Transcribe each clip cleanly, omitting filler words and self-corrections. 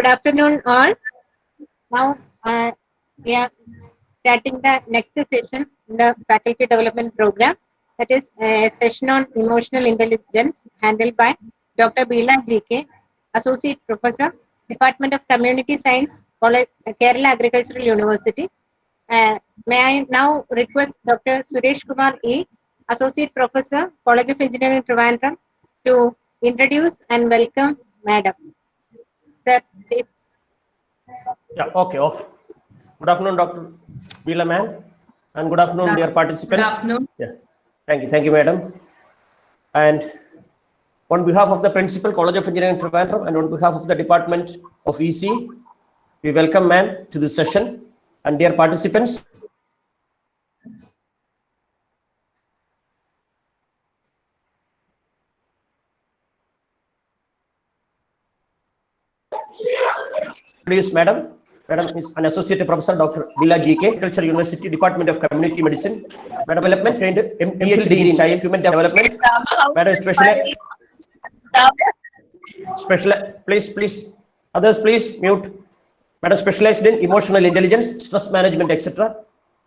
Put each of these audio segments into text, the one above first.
Good afternoon, all. Now, we are starting the next session in the faculty development program. That is a session on emotional intelligence handled by Dr. Bila GK, Associate Professor, Department of Community Science, Kerala Agricultural University. May I now request Dr. Suresh Kumar E, Associate Professor, College of Engineering, Trivandrum, to introduce and welcome Madam. Sir, please. Yeah, okay. Good afternoon, Dr. Bila ma'am, and good afternoon, dear participants. Good afternoon. Yeah, thank you, madam. And on behalf of the Principal, College of Engineering, Trivandrum, and on behalf of the Department of EC, we welcome ma'am to this session. And dear participants, introduce madam. Madam is an associate professor, Dr. Bila GK, Agricultural University, Department of Community Medicine. Madam development trained PhD in child human development. Madam please, others please mute. Madam specialized in emotional intelligence, stress management, etc.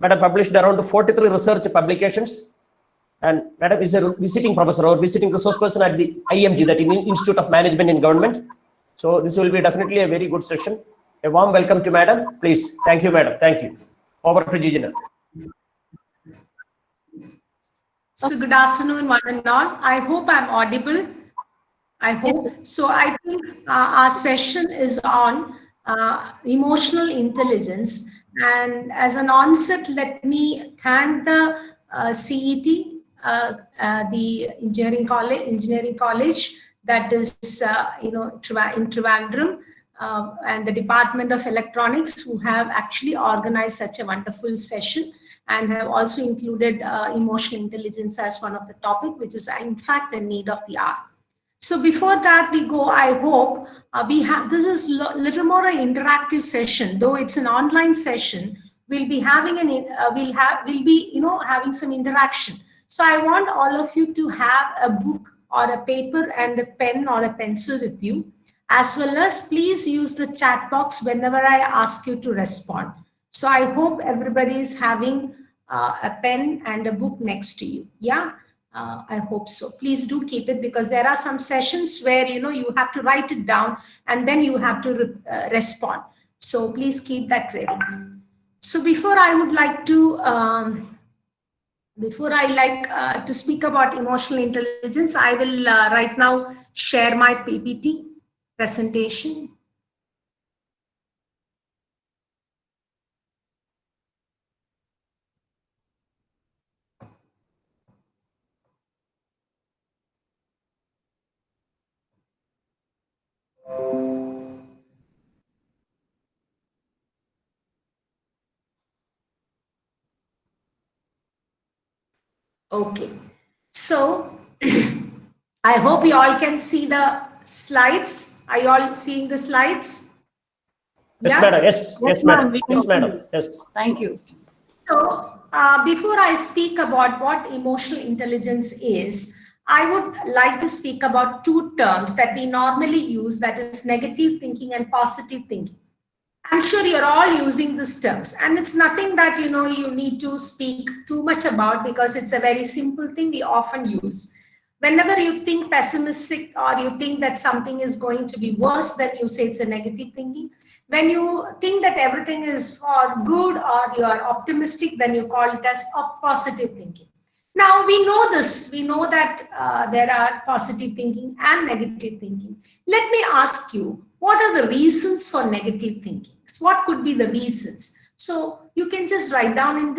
Madam published around 43 research publications. And Madam is a visiting professor or visiting resource person at the IMG, that Institute of Management in Government. So this will be definitely a very good session. A warm welcome to Madam, please. Thank you, Madam. Thank you. Over to Gijana. So good afternoon, one and all. I hope I'm audible. I hope. So I think our session is on emotional intelligence. And as an onset, let me thank the CET, the engineering college that is, in Trivandrum, and the Department of Electronics, who have actually organized such a wonderful session and have also included emotional intelligence as one of the topic, which is in fact a need of the hour. So before that we go, I hope this is little more an interactive session, though it's an online session. We'll be having having some interaction. So I want all of you to have a book or a paper and a pen or a pencil with you, as well as please use the chat box whenever I ask you to respond. So I hope everybody is having a pen and a book next to you. Yeah. I hope so. Please do keep it, because there are some sessions where you have to write it down and then you have to respond. So please keep that ready. So before I like to speak about emotional intelligence, I will right now share my PPT presentation. Okay, so I hope you all can see the slides. Are you all seeing the slides? Yes, yeah? madam. Yes, madam. Yes, madam. Yes. Thank you. So before I speak about what emotional intelligence is, I would like to speak about two terms that we normally use, that is negative thinking and positive thinking. I'm sure you're all using these terms, and it's nothing that you need to speak too much about, because it's a very simple thing we often use. Whenever you think pessimistic or you think that something is going to be worse, then you say it's a negative thinking. When you think that everything is for good or you are optimistic, then you call it as positive thinking. Now we know this, we know that there are positive thinking and negative thinking. Let me ask you, what are the reasons for negative thinking? What could be the reasons? So you can just write down in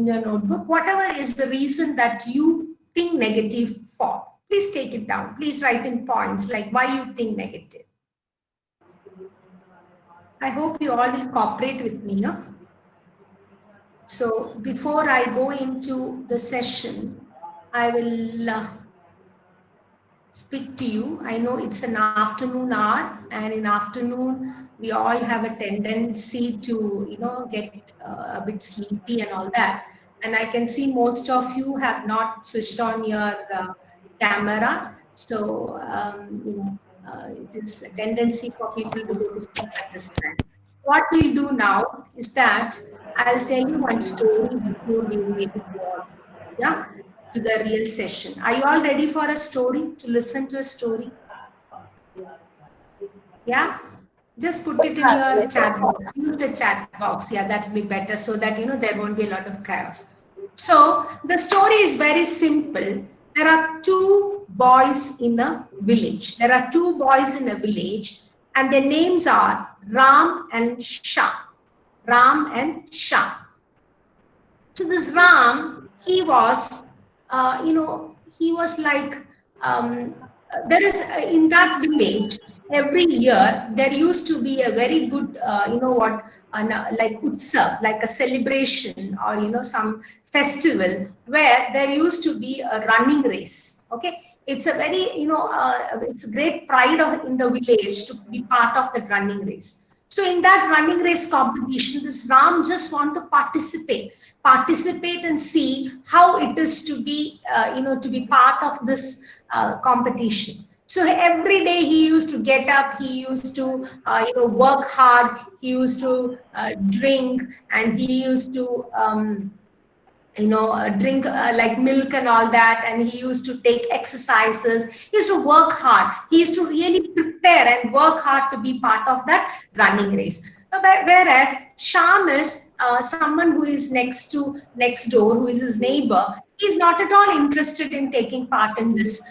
your notebook, whatever is the reason that you think negative for. Please take it down. Please write in points like why you think negative. I hope you all will cooperate with me. Huh? So before I go into the session, I will speak to you. I know it's an afternoon hour, and in afternoon we all have a tendency to get a bit sleepy and all that. And I can see most of you have not switched on your camera. So it is a tendency for people to go to sleep at this time. What we'll do now is that I'll tell you one story before we maybe go on, yeah, to the real session. Are you all ready for a story, to listen to a story? Yeah, just put it in your chat box. Use the chat box. Yeah, that will be better, so that there won't be a lot of chaos. So the story is very simple. There are two boys in a village. There are two boys in a village, and their names are Ram and Sham. Ram and Sham. So this Ram, he was, he was like, there is in that village, every year there used to be a very good, like utsav, like a celebration, or some festival where there used to be a running race. Okay, it's a very, it's a great pride in the village to be part of that running race. So in that running race competition, this Ram just want to participate and see how it is to be, to be part of this competition. So every day he used to get up, he used to, work hard, he used to drink, and he used to, drink like milk and all that, and he used to take exercises. He used to work hard. He used to really prepare and work hard to be part of that running race. Whereas Sham is someone who is next door, who is his neighbor. He's not at all interested in taking part in this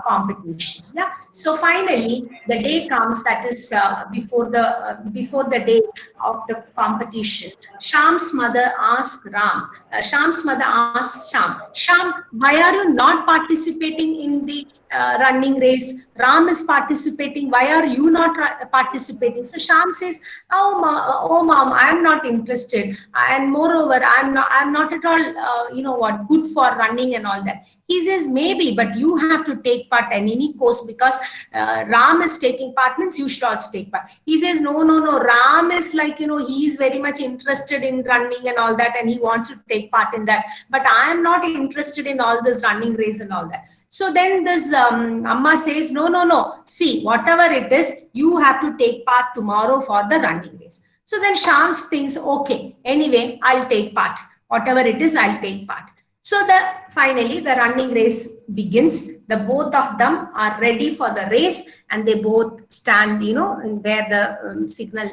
competition. Yeah. So finally, the day comes, that is before the day of the competition. Sham's mother asked Ram. Sham's mother asked Sham. Sham, why are you not participating in the running race? Ram is participating. Why are you not participating? So Sham says, "Oh, mom, I am not interested, and moreover, I'm not at all, good for running and all that." He says, "Maybe, but you have to take part in any course, because Ram is taking part, means you should also take part." He says, no. Ram is like, he is very much interested in running and all that, and he wants to take part in that. But I am not interested in all this running race and all that. So then this Amma says, no. See, whatever it is, you have to take part tomorrow for the running race. So then Sham thinks, okay, anyway, I'll take part. Whatever it is, I'll take part. So finally, the running race begins. The both of them are ready for the race, and they both stand, where the signal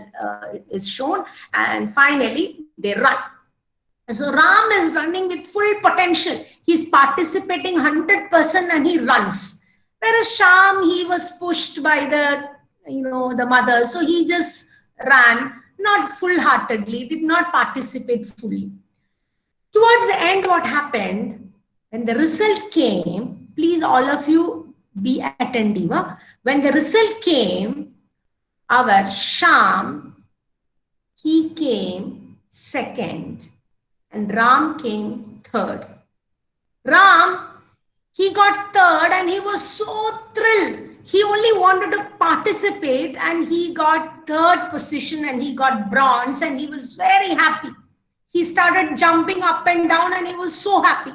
is shown. And finally, they run. So Ram is running with full potential. He's participating 100% and he runs. Whereas Sham, he was pushed by the mother. So he just ran, not full-heartedly, did not participate fully. Towards the end, what happened, when the result came, please all of you be attentive. When the result came, our Sham, he came second, and Ram came third. Ram, he got third and he was so thrilled. He only wanted to participate, and he got third position and he got bronze, and he was very happy. He started jumping up and down and he was so happy.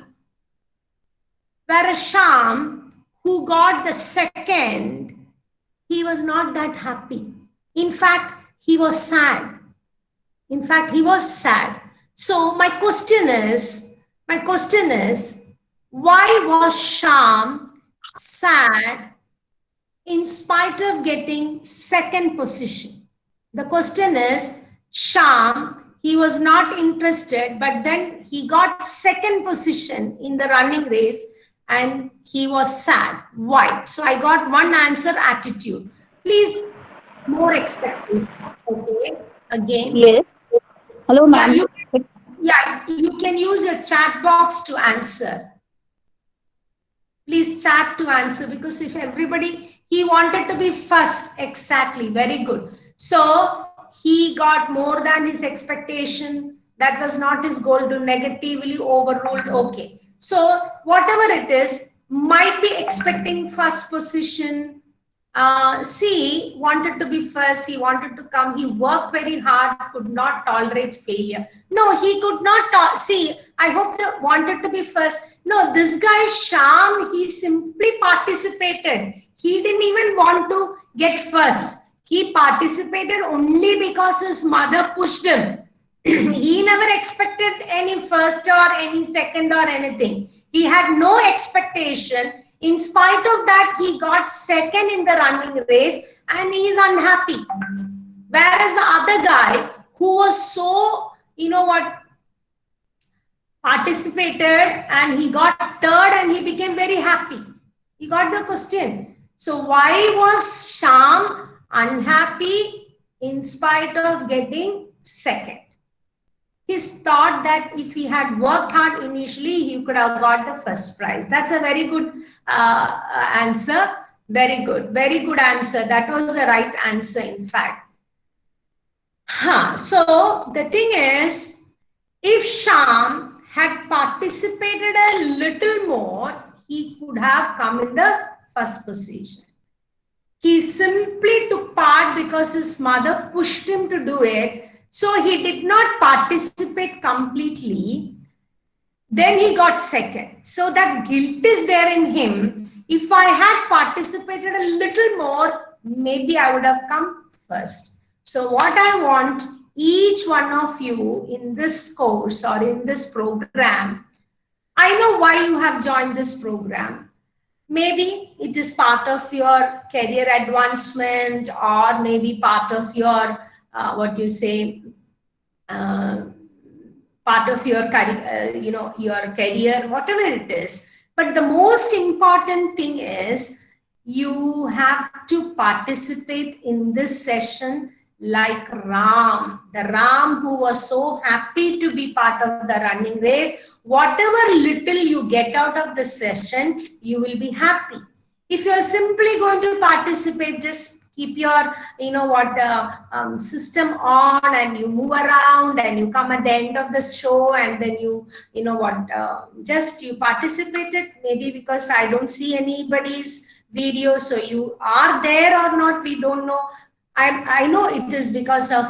Whereas Sham, who got the second, he was not that happy. In fact, he was sad. So my question is, why was Sham sad in spite of getting second position? The question is, Sham, he was not interested, but then he got second position in the running race and he was sad. Why? So I got one answer, attitude. Please, more expecting. Okay, again. Yes. Hello, ma'am. You can use your chat box to answer. Please chat to answer, because if everybody, he wanted to be first, exactly, very good. So he got more than his expectation. That was not his goal, to negatively overruled. Okay. So whatever it is, might be expecting first position, C wanted to be first, he wanted to come, he worked very hard, could not tolerate failure. No, he could not see, I hope they wanted to be first. No, this guy Shyam, he simply participated. He didn't even want to get first. He participated only because his mother pushed him. He never expected any first or any second or anything. He had no expectation. In spite of that, he got second in the running race and he is unhappy. Whereas the other guy who was so, participated and he got third and he became very happy. He got the question. So why was Shyam unhappy in spite of getting second? He thought that if he had worked hard initially, he could have got the first prize. That's a very good answer. Very good answer. That was the right answer, in fact. So the thing is, if Shyam had participated a little more, he could have come in the first position. He simply took part because his mother pushed him to do it. So he did not participate completely. Then he got second. So that guilt is there in him. If I had participated a little more, maybe I would have come first. So what I want each one of you in this course or in this program, I know why you have joined this program. Maybe it is part of your career advancement or maybe part of your part of your career, your career, whatever it is. But the most important thing is you have to participate in this session like Ram, the Ram who was so happy to be part of the running race. Whatever little you get out of the session, you will be happy. If you're simply going to participate, just keep your, system on and you move around and you come at the end of the show and then you participated maybe because I don't see anybody's video. So you are there or not, we don't know. I know it is because of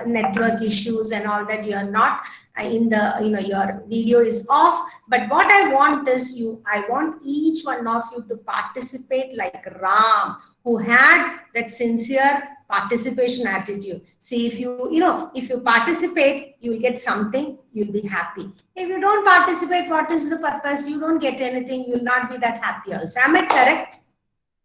network issues and all that you're not in the, your video is off. But what I want is I want each one of you to participate like Ram, who had that sincere participation attitude. See, if you participate, you will get something, you'll be happy. If you don't participate, what is the purpose? You don't get anything, you'll not be that happy also. Am I correct?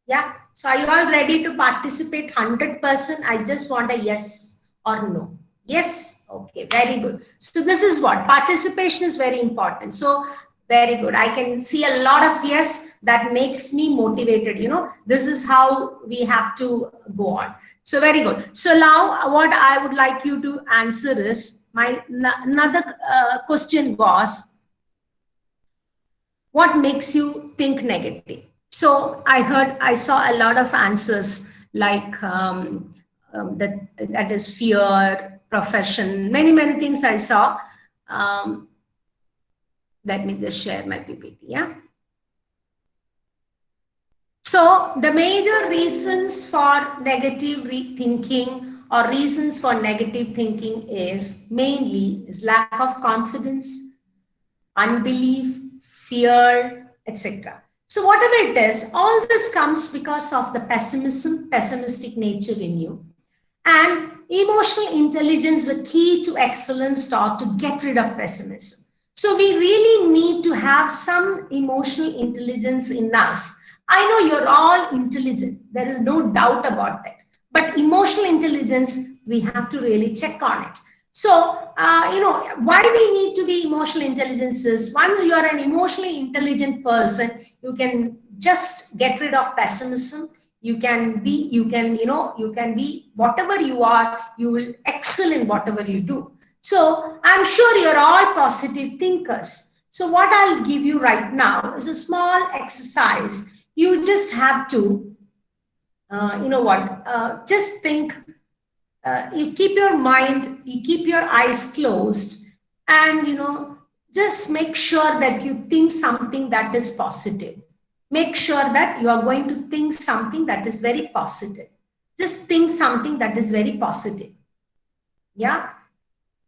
Yeah. So are you all ready to participate 100%? I just want a yes or no. Yes. Okay. Very good. So this is what participation is very important. So very good. I can see a lot of yes. That makes me motivated. This is how we have to go on. So very good. So now what I would like you to answer is another question was, what makes you think negative? So I saw a lot of answers like that is fear, profession, many things I saw. Let me just share my PPT, yeah. So the major reasons for negative thinking or reasons for negative thinking is mainly lack of confidence, unbelief, fear, etc. So whatever it is, all this comes because of the pessimistic nature in you. And emotional intelligence is the key to excellence or to get rid of pessimism. So we really need to have some emotional intelligence in us. I know you're all intelligent. There is no doubt about that. But emotional intelligence, we have to really check on it. So, why we need to be emotional intelligence is once you're an emotionally intelligent person, you can just get rid of pessimism. You can be whatever you are, you will excel in whatever you do. So I'm sure you're all positive thinkers. So what I'll give you right now is a small exercise. You just have to, just think. You keep your mind, you keep your eyes closed, and just make sure that you think something that is positive. make sure that you are going to think something that is very positive. Just think something that is very positive. Yeah.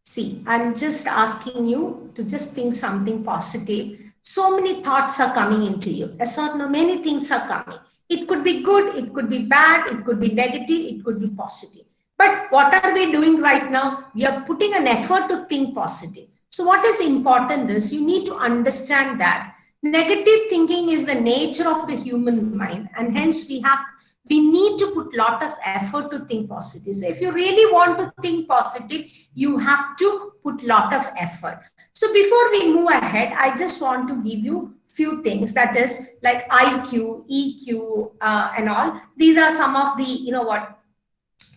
See, I'm just asking you to just think something positive. So many thoughts are coming into you. Yes or no, many things are coming. It could be good, it could be bad, it could be negative, it could be positive. But what are we doing right now? We are putting an effort to think positive. So what is important is you need to understand that negative thinking is the nature of the human mind, and hence we need to put a lot of effort to think positive. So if you really want to think positive, you have to put a lot of effort. So before we move ahead, I just want to give you few things, that is like IQ, EQ, and all. These are some of the,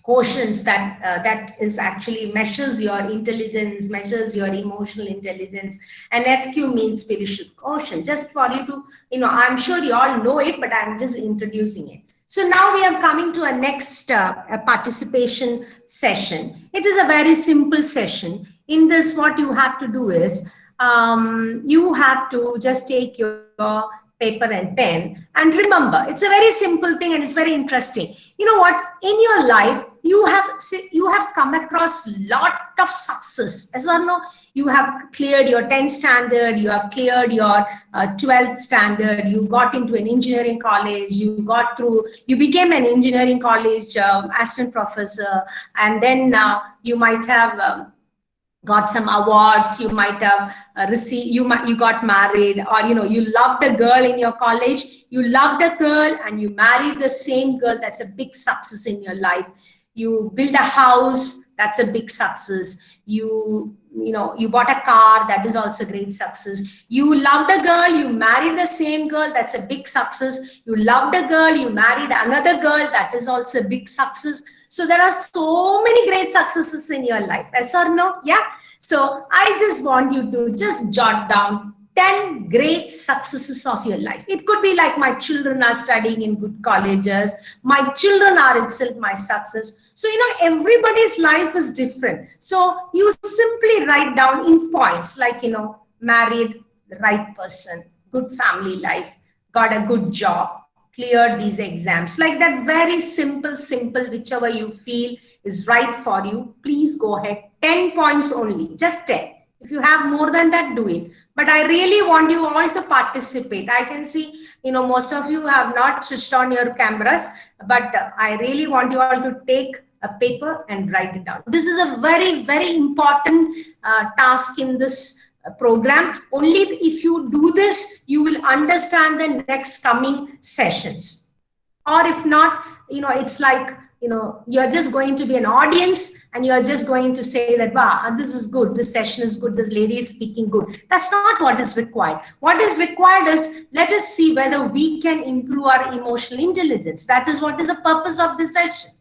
quotients that is actually measures your intelligence, measures your emotional intelligence, and SQ means spiritual quotient. Just for you to, I'm sure you all know it, but I'm just introducing it. So now we are coming to a next participation session. It is a very simple session. In this, what you have to do is, you have to just take your paper and pen and remember, it's a very simple thing and it's very interesting. You know what, in your life you have come across lot of success, as or no, you have cleared your 10th standard, you have cleared your 12th standard, you got into an engineering college, you became an engineering college assistant professor, and then you might have got some awards, you might have received, you got married, or you loved a girl in your college, you loved a girl and you married the same girl. That's a big success in your life. You build a house, that's a big success. You bought a car, that is also great success. You loved a girl, you married the same girl, that's a big success. You loved a girl, you married another girl, that is also a big success. So there are so many great successes in your life, yes or no? Yeah. So I just want you to just jot down 10 great successes of your life. It could be like, my children are studying in good colleges, my children are itself my success. So everybody's life is different. So you simply write down in points, like married the right person, good family life, got a good job, cleared these exams, like that. Very simple, whichever you feel is right for you. Please go ahead. 10 points only, just 10. If you have more than that, do it. But I really want you all to participate. I can see, most of you have not switched on your cameras, but I really want you all to take a paper and write it down. This is a very, very important task in this program. Only if you do this, you will understand the next coming sessions. Or if not, it's like, you're just going to be an audience and you're just going to say that, wow, this is good, this session is good, this lady is speaking good. That's not what is required. What is required is, let us see whether we can improve our emotional intelligence. That is what is the purpose of this session.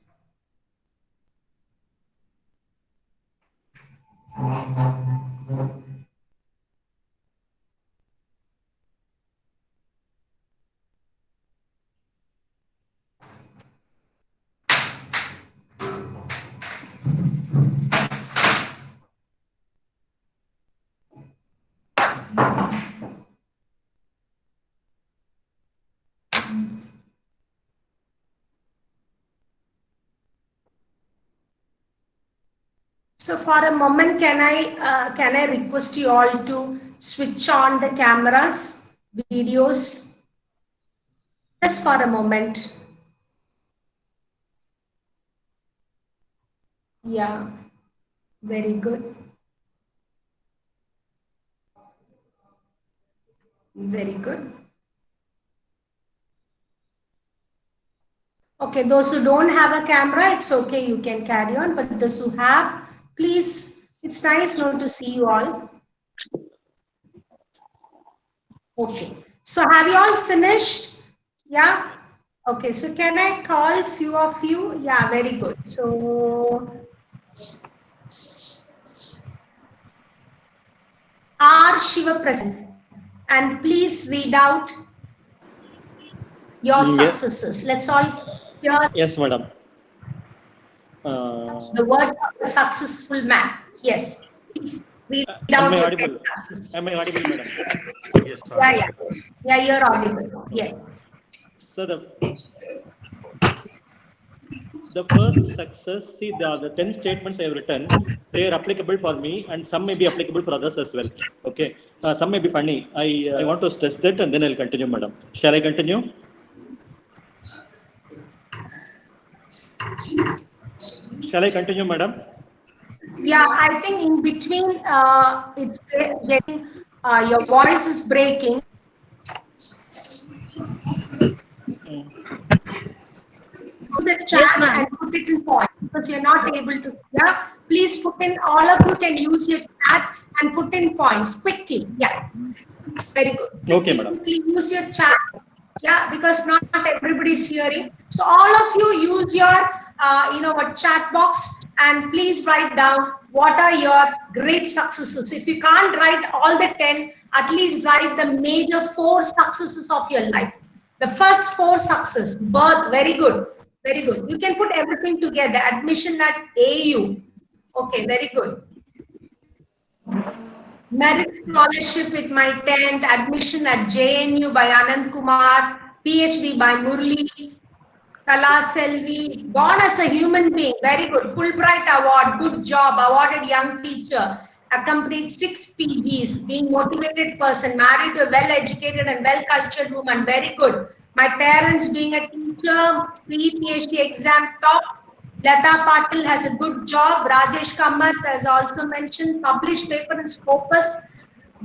So for a moment, can I request you all to switch on the cameras, videos, just for a moment. Yeah, very good. Very good. Okay, those who don't have a camera, it's okay, you can carry on, but those who have, please, it's nice now to see you all. Okay, so have you all finished? Yeah. Okay, so can I call few of you? Yeah, very good. So R. Shiva Prasad, and please read out your successes. Let's all hear. Yes, madam. The word of a successful man. Yes. Please read out your successes. Am I audible, madam? Yeah, you're audible. Yes. So the first success, see the 10 statements I have written, they are applicable for me and some may be applicable for others as well. Okay. Some may be funny. I want to stress that and then I'll continue, madam. Shall I continue? Shall I continue, madam? Yeah, I think in between, it's getting, your voice is breaking. The chat and put it in point because you're not able to. Yeah, please put in. All of you can use your chat and put in points quickly. Yeah, very good. Okay, madam. Quickly use your chat. Yeah, because not everybody's hearing. So all of you use your, chat box and please write down what are your great successes. If you can't write all the 10, at least write the major 4 successes of your life. The first 4 success, birth, very good. Very good. You can put everything together. Admission at AU. Okay, very good. Merit scholarship with my 10th. Admission at JNU by Anand Kumar. PhD by Murli. Kala Selvi. Born as a human being. Very good. Fulbright award. Good job. Awarded young teacher. Accompanied 6 PGs. Being motivated person. Married to a well-educated and well-cultured woman. Very good. My parents being a teacher, pre-PhD exam top. Lata Patil has a good job. Rajesh Kamath has also mentioned published paper in Scopus.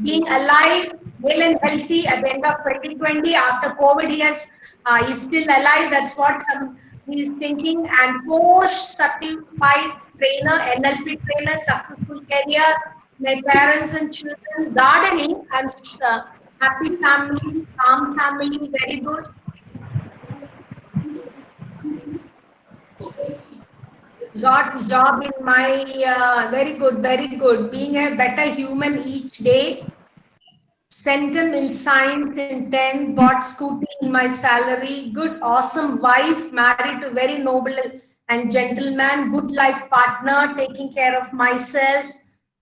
Being alive, well and healthy at the end of 2020. After COVID, he's still alive. That's what he's thinking. And post-certified trainer, NLP trainer, successful career. My parents and children, gardening. I'm happy family, calm family, very good. Got job in my, very good, very good. Being a better human each day. Centum in science in 10, bought scooty in my salary. Good, awesome wife, married to very noble and gentleman. Good life partner, taking care of myself.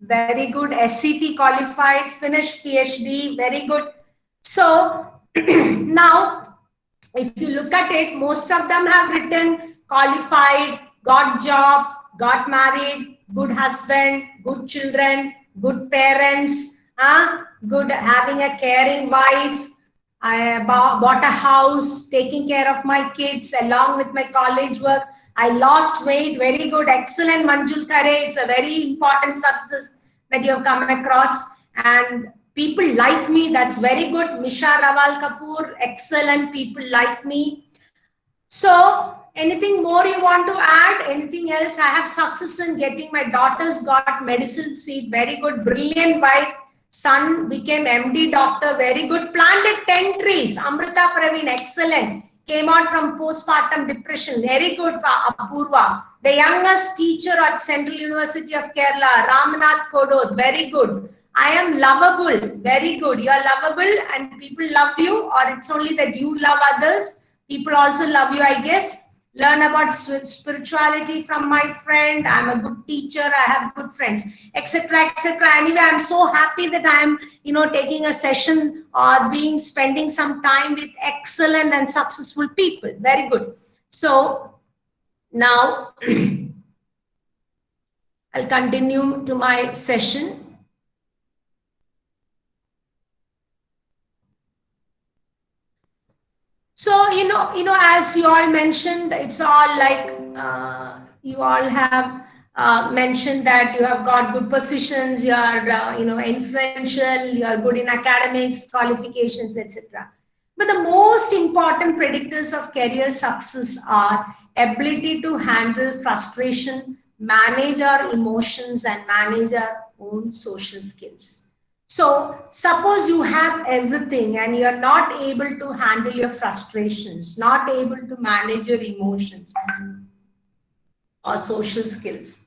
Very good. SCT qualified, finished PhD, very good. So now, if you look at it, most of them have written qualified, got job, got married, good husband, good children, good parents, good having a caring wife. I bought a house, taking care of my kids along with my college work. I lost weight, very good, excellent, Manjul Khare. It's a very important success that you have come across. And people like me, that's very good. Misha Rawal Kapoor, excellent, people like me. So, anything more you want to add? Anything else? I have success in getting my daughter's got medicine seat, very good, brilliant wife. Son became MD doctor, very good. Planted 10 trees. Amrita Praveen, excellent. Came out from postpartum depression, very good, Apurva. The youngest teacher at Central University of Kerala, Ramnath Kodod, very good. I am lovable, very good. You are lovable and people love you, or it's only that you love others. People also love you, I guess. Learn about spirituality from my friend. I'm a good teacher. I have good friends, etc., etc. Anyway, I'm so happy that I'm, taking a session or spending some time with excellent and successful people. Very good. So now I'll continue to my session. So, as you all mentioned, it's all like you all have mentioned that you have got good positions, you are, influential, you are good in academics, qualifications, etc. But the most important predictors of career success are ability to handle frustration, manage our emotions, and manage our own social skills. So suppose you have everything and you're not able to handle your frustrations, not able to manage your emotions or social skills.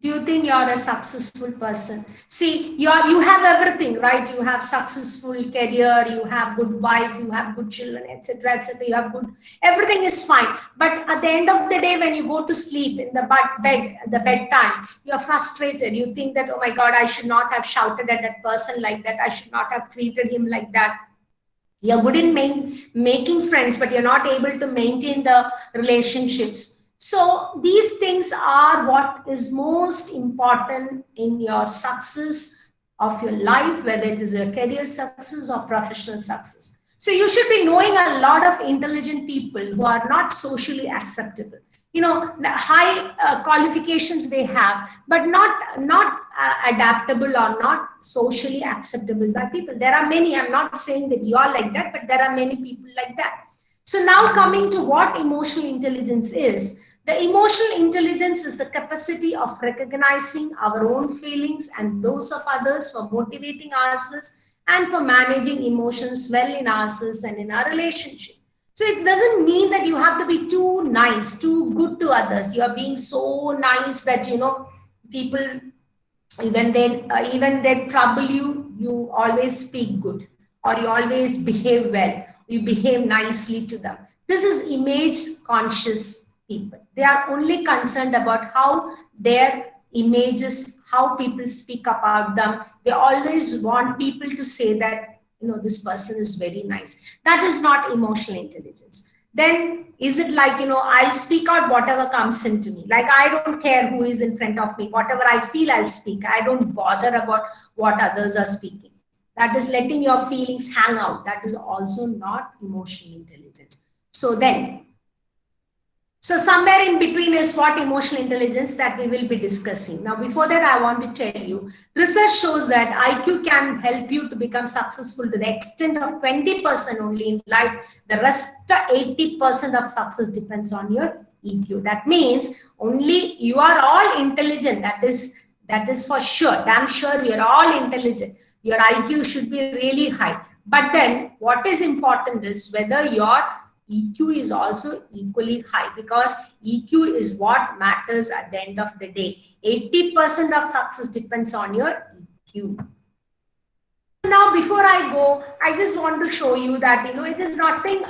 Do you think you're a successful person? See, you have everything, right? You have successful career, you have good wife, you have good children, etc., etc. You have good, everything is fine. But at the end of the day, when you go to sleep in the bedtime, you're frustrated. You think that, oh my God, I should not have shouted at that person like that. I should not have treated him like that. You're good in making friends, but you're not able to maintain the relationships. So these things are what is most important in your success of your life, whether it is your career success or professional success. So you should be knowing a lot of intelligent people who are not socially acceptable. You know, high qualifications they have, but not adaptable or not socially acceptable by people. There are many. I'm not saying that you are like that, but there are many people like that. So now coming to what emotional intelligence is. The emotional intelligence is the capacity of recognizing our own feelings and those of others, for motivating ourselves and for managing emotions well in ourselves and in our relationship. So it doesn't mean that you have to be too nice, too good to others. You are being so nice that, you know, people, even they trouble you, you always speak good, or you always behave well, you behave nicely to them. This is image conscious people. They are only concerned about how their images, how people speak about them. They always want people to say that, you know, this person is very nice. That is not emotional intelligence. Then is it like, you know, I'll speak out whatever comes into me. Like, I don't care who is in front of me. Whatever I feel, I'll speak. I don't bother about what others are speaking. That is letting your feelings hang out. That is also not emotional intelligence. So somewhere in between is what emotional intelligence that we will be discussing. Now, before that, I want to tell you, research shows that IQ can help you to become successful to the extent of 20% only in life. The rest 80% of success depends on your EQ. That means only you are all intelligent. That is for sure. Damn sure we are all intelligent. Your IQ should be really high. But then what is important is whether your EQ is also equally high, because EQ is what matters at the end of the day. 80% of success depends on your EQ. Now, before I go, I just want to show you that, you know, it is nothing,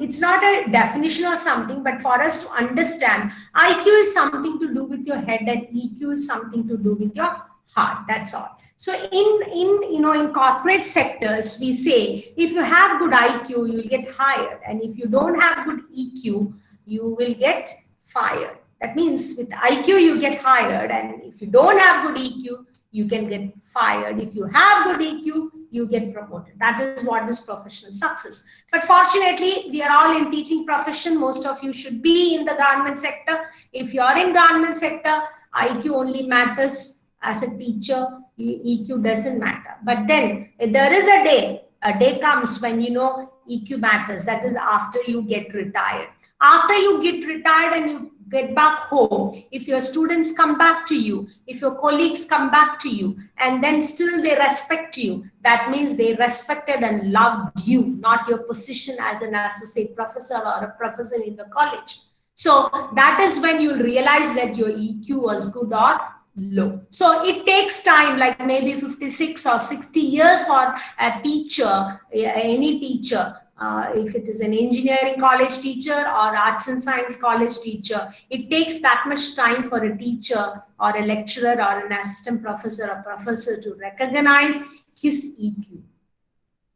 it's not a definition or something, but for us to understand, IQ is something to do with your head and EQ is something to do with your heart. That's all. So in corporate sectors, we say, if you have good IQ, you will get hired. And if you don't have good EQ, you will get fired. That means with IQ, you get hired. And if you don't have good EQ, you can get fired. If you have good EQ, you get promoted. That is what is professional success. But fortunately, we are all in teaching profession. Most of you should be in the government sector. If you're in government sector, IQ only matters. As a teacher, EQ doesn't matter. But then there is a day comes when, you know, EQ matters. That is after you get retired. After you get retired and you get back home, if your students come back to you, if your colleagues come back to you, and then still they respect you, that means they respected and loved you, not your position as an associate professor or a professor in the college. So that is when you'll realize that your EQ was good or low. So it takes time, like maybe 56 or 60 years for a teacher, any teacher, if it is an engineering college teacher or arts and science college teacher, it takes that much time for a teacher or a lecturer or an assistant professor or professor to recognize his EQ.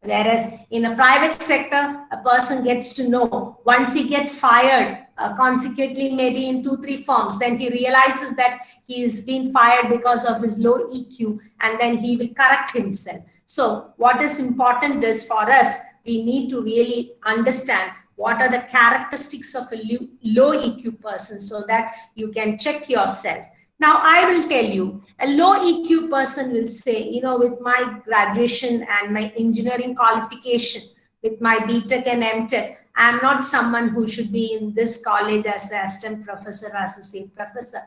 Whereas in a private sector, a person gets to know once he gets fired, consequently maybe in 2-3 firms, then he realizes that he is being fired because of his low EQ, and then he will correct himself. So what is important is, for us, we need to really understand what are the characteristics of a low EQ person, so that you can check yourself. Now, I will tell you, a low EQ person will say, you know, with my graduation and my engineering qualification, with my BTech and MTech, I am not someone who should be in this college as an assistant professor or associate professor.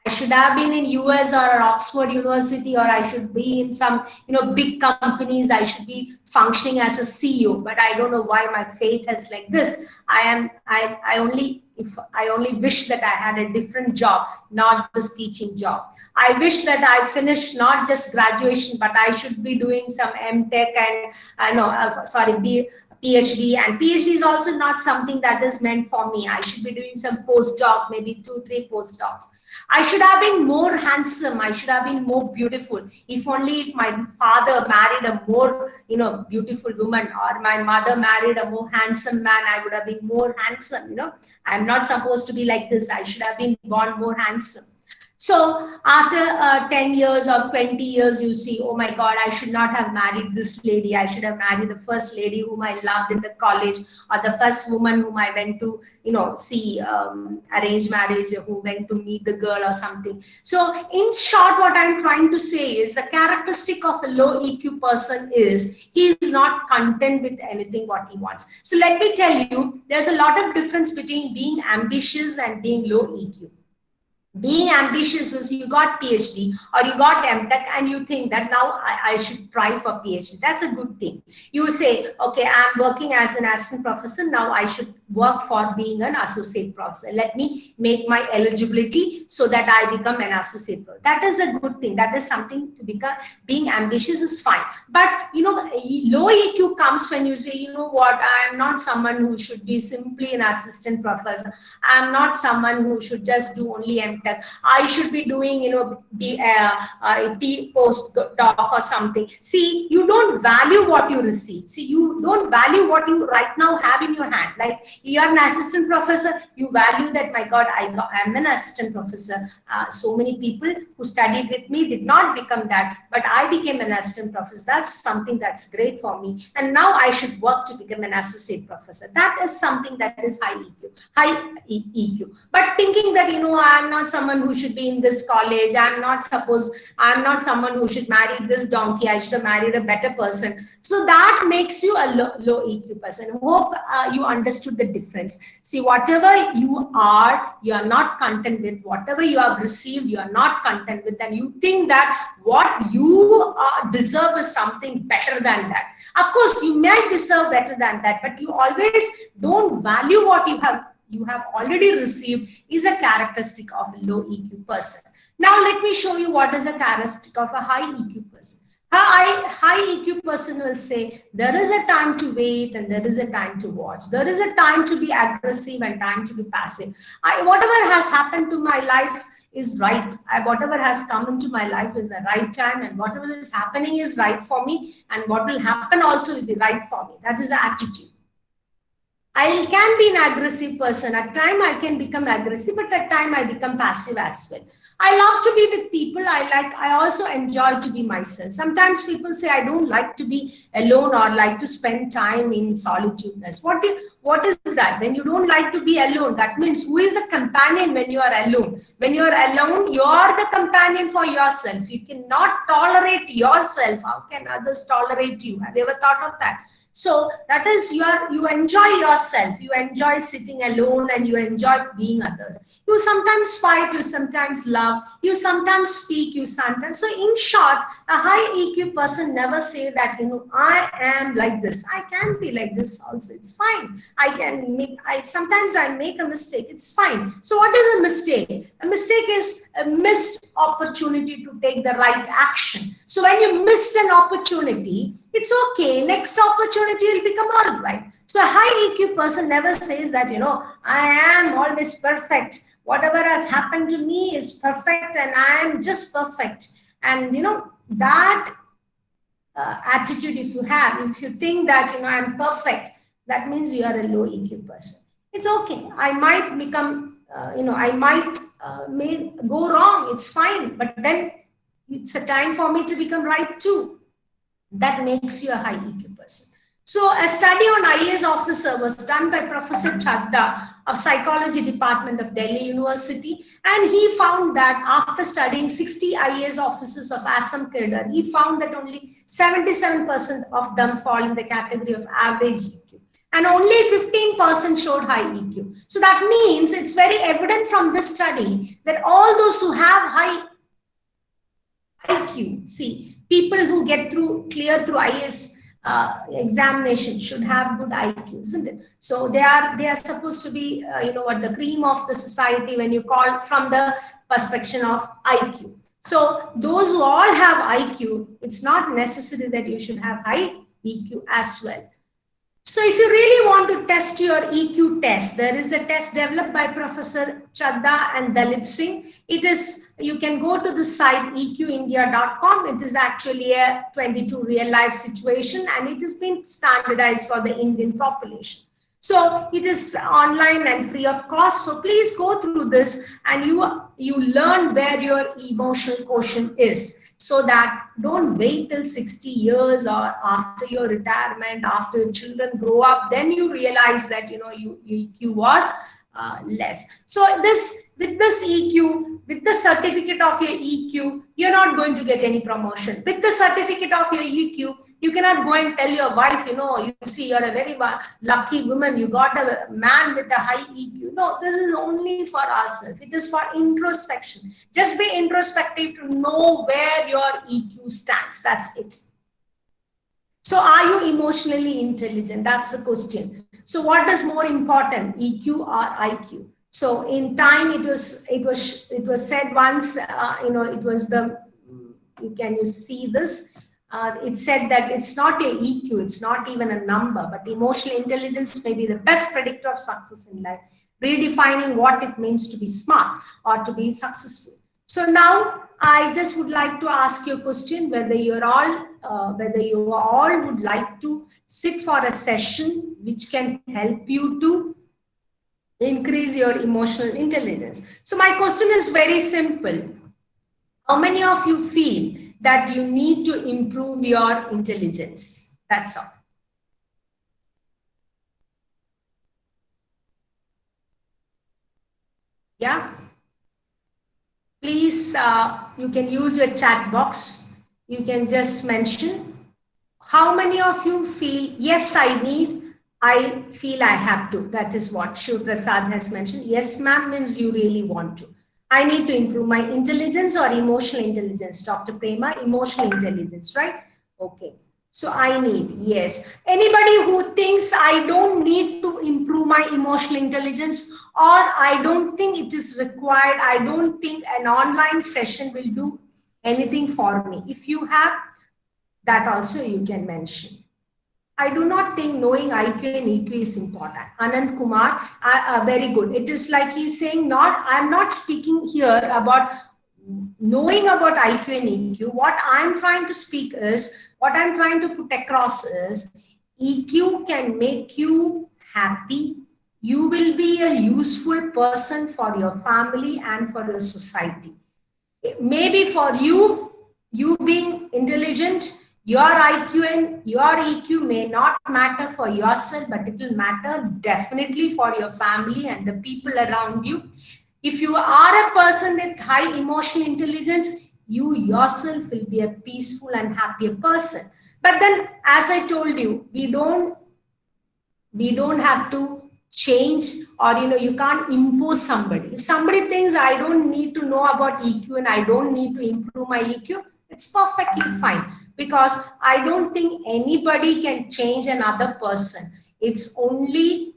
I should have been in US or Oxford University, or I should be in some, you know, big companies. I should be functioning as a CEO, but I don't know why my fate has like this. I only wish that I had a different job, not this teaching job. I wish that I finished not just graduation, but I should be doing some MTech and PhD, and PhD is also not something that is meant for me. I should be doing some postdoc, maybe 2-3 postdocs. I should have been more handsome. I should have been more beautiful. If only if my father married a more, beautiful woman, or my mother married a more handsome man, I would have been more handsome. I'm not supposed to be like this. I should have been born more handsome. So after 10 years or 20 years, you see, oh my God, I should not have married this lady. I should have married the first lady whom I loved in the college, or the first woman whom I went to, see arranged marriage, who went to meet the girl or something. So in short, what I'm trying to say is the characteristic of a low EQ person is he is not content with anything what he wants. So let me tell you, there's a lot of difference between being ambitious and being low EQ. Being ambitious is you got PhD or you got MTech and you think that now I should try for PhD. That's a good thing. You say, okay, I'm working as an assistant professor. Now I should work for being an associate professor. Let me make my eligibility so that I become an associate professor. That is a good thing. That is something to become. Being ambitious is fine. But, low EQ comes when you say, you know what, I'm not someone who should be simply an assistant professor. I'm not someone who should just do only MTech. I should be doing, postdoc or something. See, you don't value what you receive. See, you don't value what you right now have in your hand. Like you are an assistant professor, you value that, my God, I'm an assistant professor. So many people who studied with me did not become that, but I became an assistant professor. That's something that's great for me. And now I should work to become an associate professor. That is something that is high EQ. But thinking that, I'm not someone who should be in this college. I'm not someone who should marry this donkey. I should have married a better person. So that makes you a low EQ person. Hope you understood the difference. See, whatever you are not content with. Whatever you have received, you are not content with. And you think that what you deserve is something better than that. Of course, you may deserve better than that, but you always don't value what you have already received is a characteristic of a low EQ person. Now, let me show you what is a characteristic of a high EQ person. A high EQ person will say, there is a time to wait and there is a time to watch. There is a time to be aggressive and time to be passive. Whatever has happened to my life is right. Whatever has come into my life is the right time, and whatever is happening is right for me, and what will happen also will be right for me. That is the attitude. I can be an aggressive person. At time I can become aggressive, but at time I become passive as well. I love to be with people. I also enjoy to be myself. Sometimes people say I don't like to be alone or like to spend time in solitudeness. What is that? When you don't like to be alone, that means who is the companion when you are alone? When you are alone, you are the companion for yourself. You cannot tolerate yourself. How can others tolerate you? Have you ever thought of that? So that is you enjoy yourself, you enjoy sitting alone, and you enjoy being others. You sometimes fight, you sometimes love, you sometimes speak, you sometimes. So in short, a high EQ person never say that, I am like this. I can be like this also. It's fine. Sometimes I make a mistake. It's fine. So what is a mistake? A mistake is a missed opportunity to take the right action. So when you missed an opportunity, it's okay. Next opportunity will become all right. So a high EQ person never says that, I am always perfect. Whatever has happened to me is perfect and I am just perfect. And, that attitude, if you think that, I'm perfect, that means you are a low EQ person. It's okay. I might become, may go wrong. It's fine. But then it's a time for me to become right too. That makes you a high EQ person. So a study on IAS officer was done by Professor Chadda of Psychology Department of Delhi University. And he found that after studying 60 IAS officers of Assam cadre, he found that only 77% of them fall in the category of average EQ. And only 15% showed high EQ. So that means it's very evident from this study that all those who have high IQ, see, people who get clear through IAS examination should have good IQ, isn't it? So they are supposed to be, the cream of the society when you call from the perspective of IQ. So those who all have IQ, it's not necessary that you should have high EQ as well. So if you really want to test your EQ test, there is a test developed by Professor Chadda and Dalip Singh. It is, you can go to the site eqindia.com. It is actually a 22 real life situation, and it has been standardized for the Indian population. So it is online and free of cost. So please go through this, and you learn where your emotional quotient is, so that don't wait till 60 years or after your retirement, after your children grow up, then you realize that your EQ was less. So with this EQ, with the certificate of your EQ, you're not going to get any promotion. With the certificate of your EQ, you cannot go and tell your wife, you see, you're a very lucky woman, you got a man with a high EQ. No, this is only for ourselves. It is for introspection. Just be introspective to know where your EQ stands. That's it. So are you emotionally intelligent? That's the question. So what is more important, EQ or IQ? So in time, it was said once, it was can you see this? It said that it's not a EQ, it's not even a number, but emotional intelligence may be the best predictor of success in life, redefining what it means to be smart or to be successful. So now I just would like to ask you a question, whether you all would like to sit for a session which can help you to increase your emotional intelligence. So my question is very simple. How many of you feel that you need to improve your intelligence? That's all. Yeah. Please, you can use your chat box. You can just mention how many of you feel, yes, I feel I have to. That is what Shiv Prasad has mentioned. Yes, ma'am means you really want to. I need to improve my intelligence or emotional intelligence. Dr. Prema, emotional intelligence, right? Okay. So I need, yes. Anybody who thinks I don't need to improve my emotional intelligence, or I don't think it is required, I don't think an online session will do anything for me. If you have, that also you can mention. I do not think knowing IQ and EQ is important. Anand Kumar, very good. It is like he's saying, I'm not speaking here about knowing about IQ and EQ. What I'm trying to speak is, what I'm trying to put across is, EQ can make you happy. You will be a useful person for your family and for your society. Maybe for you being intelligent, your IQ and your EQ may not matter for yourself, but it will matter definitely for your family and the people around you. If you are a person with high emotional intelligence, you yourself will be a peaceful and happier person. But then, as I told you, we don't have to change, or you can't impose somebody. If somebody thinks I don't need to know about EQ and I don't need to improve my EQ, it's perfectly fine, because I don't think anybody can change another person. It's only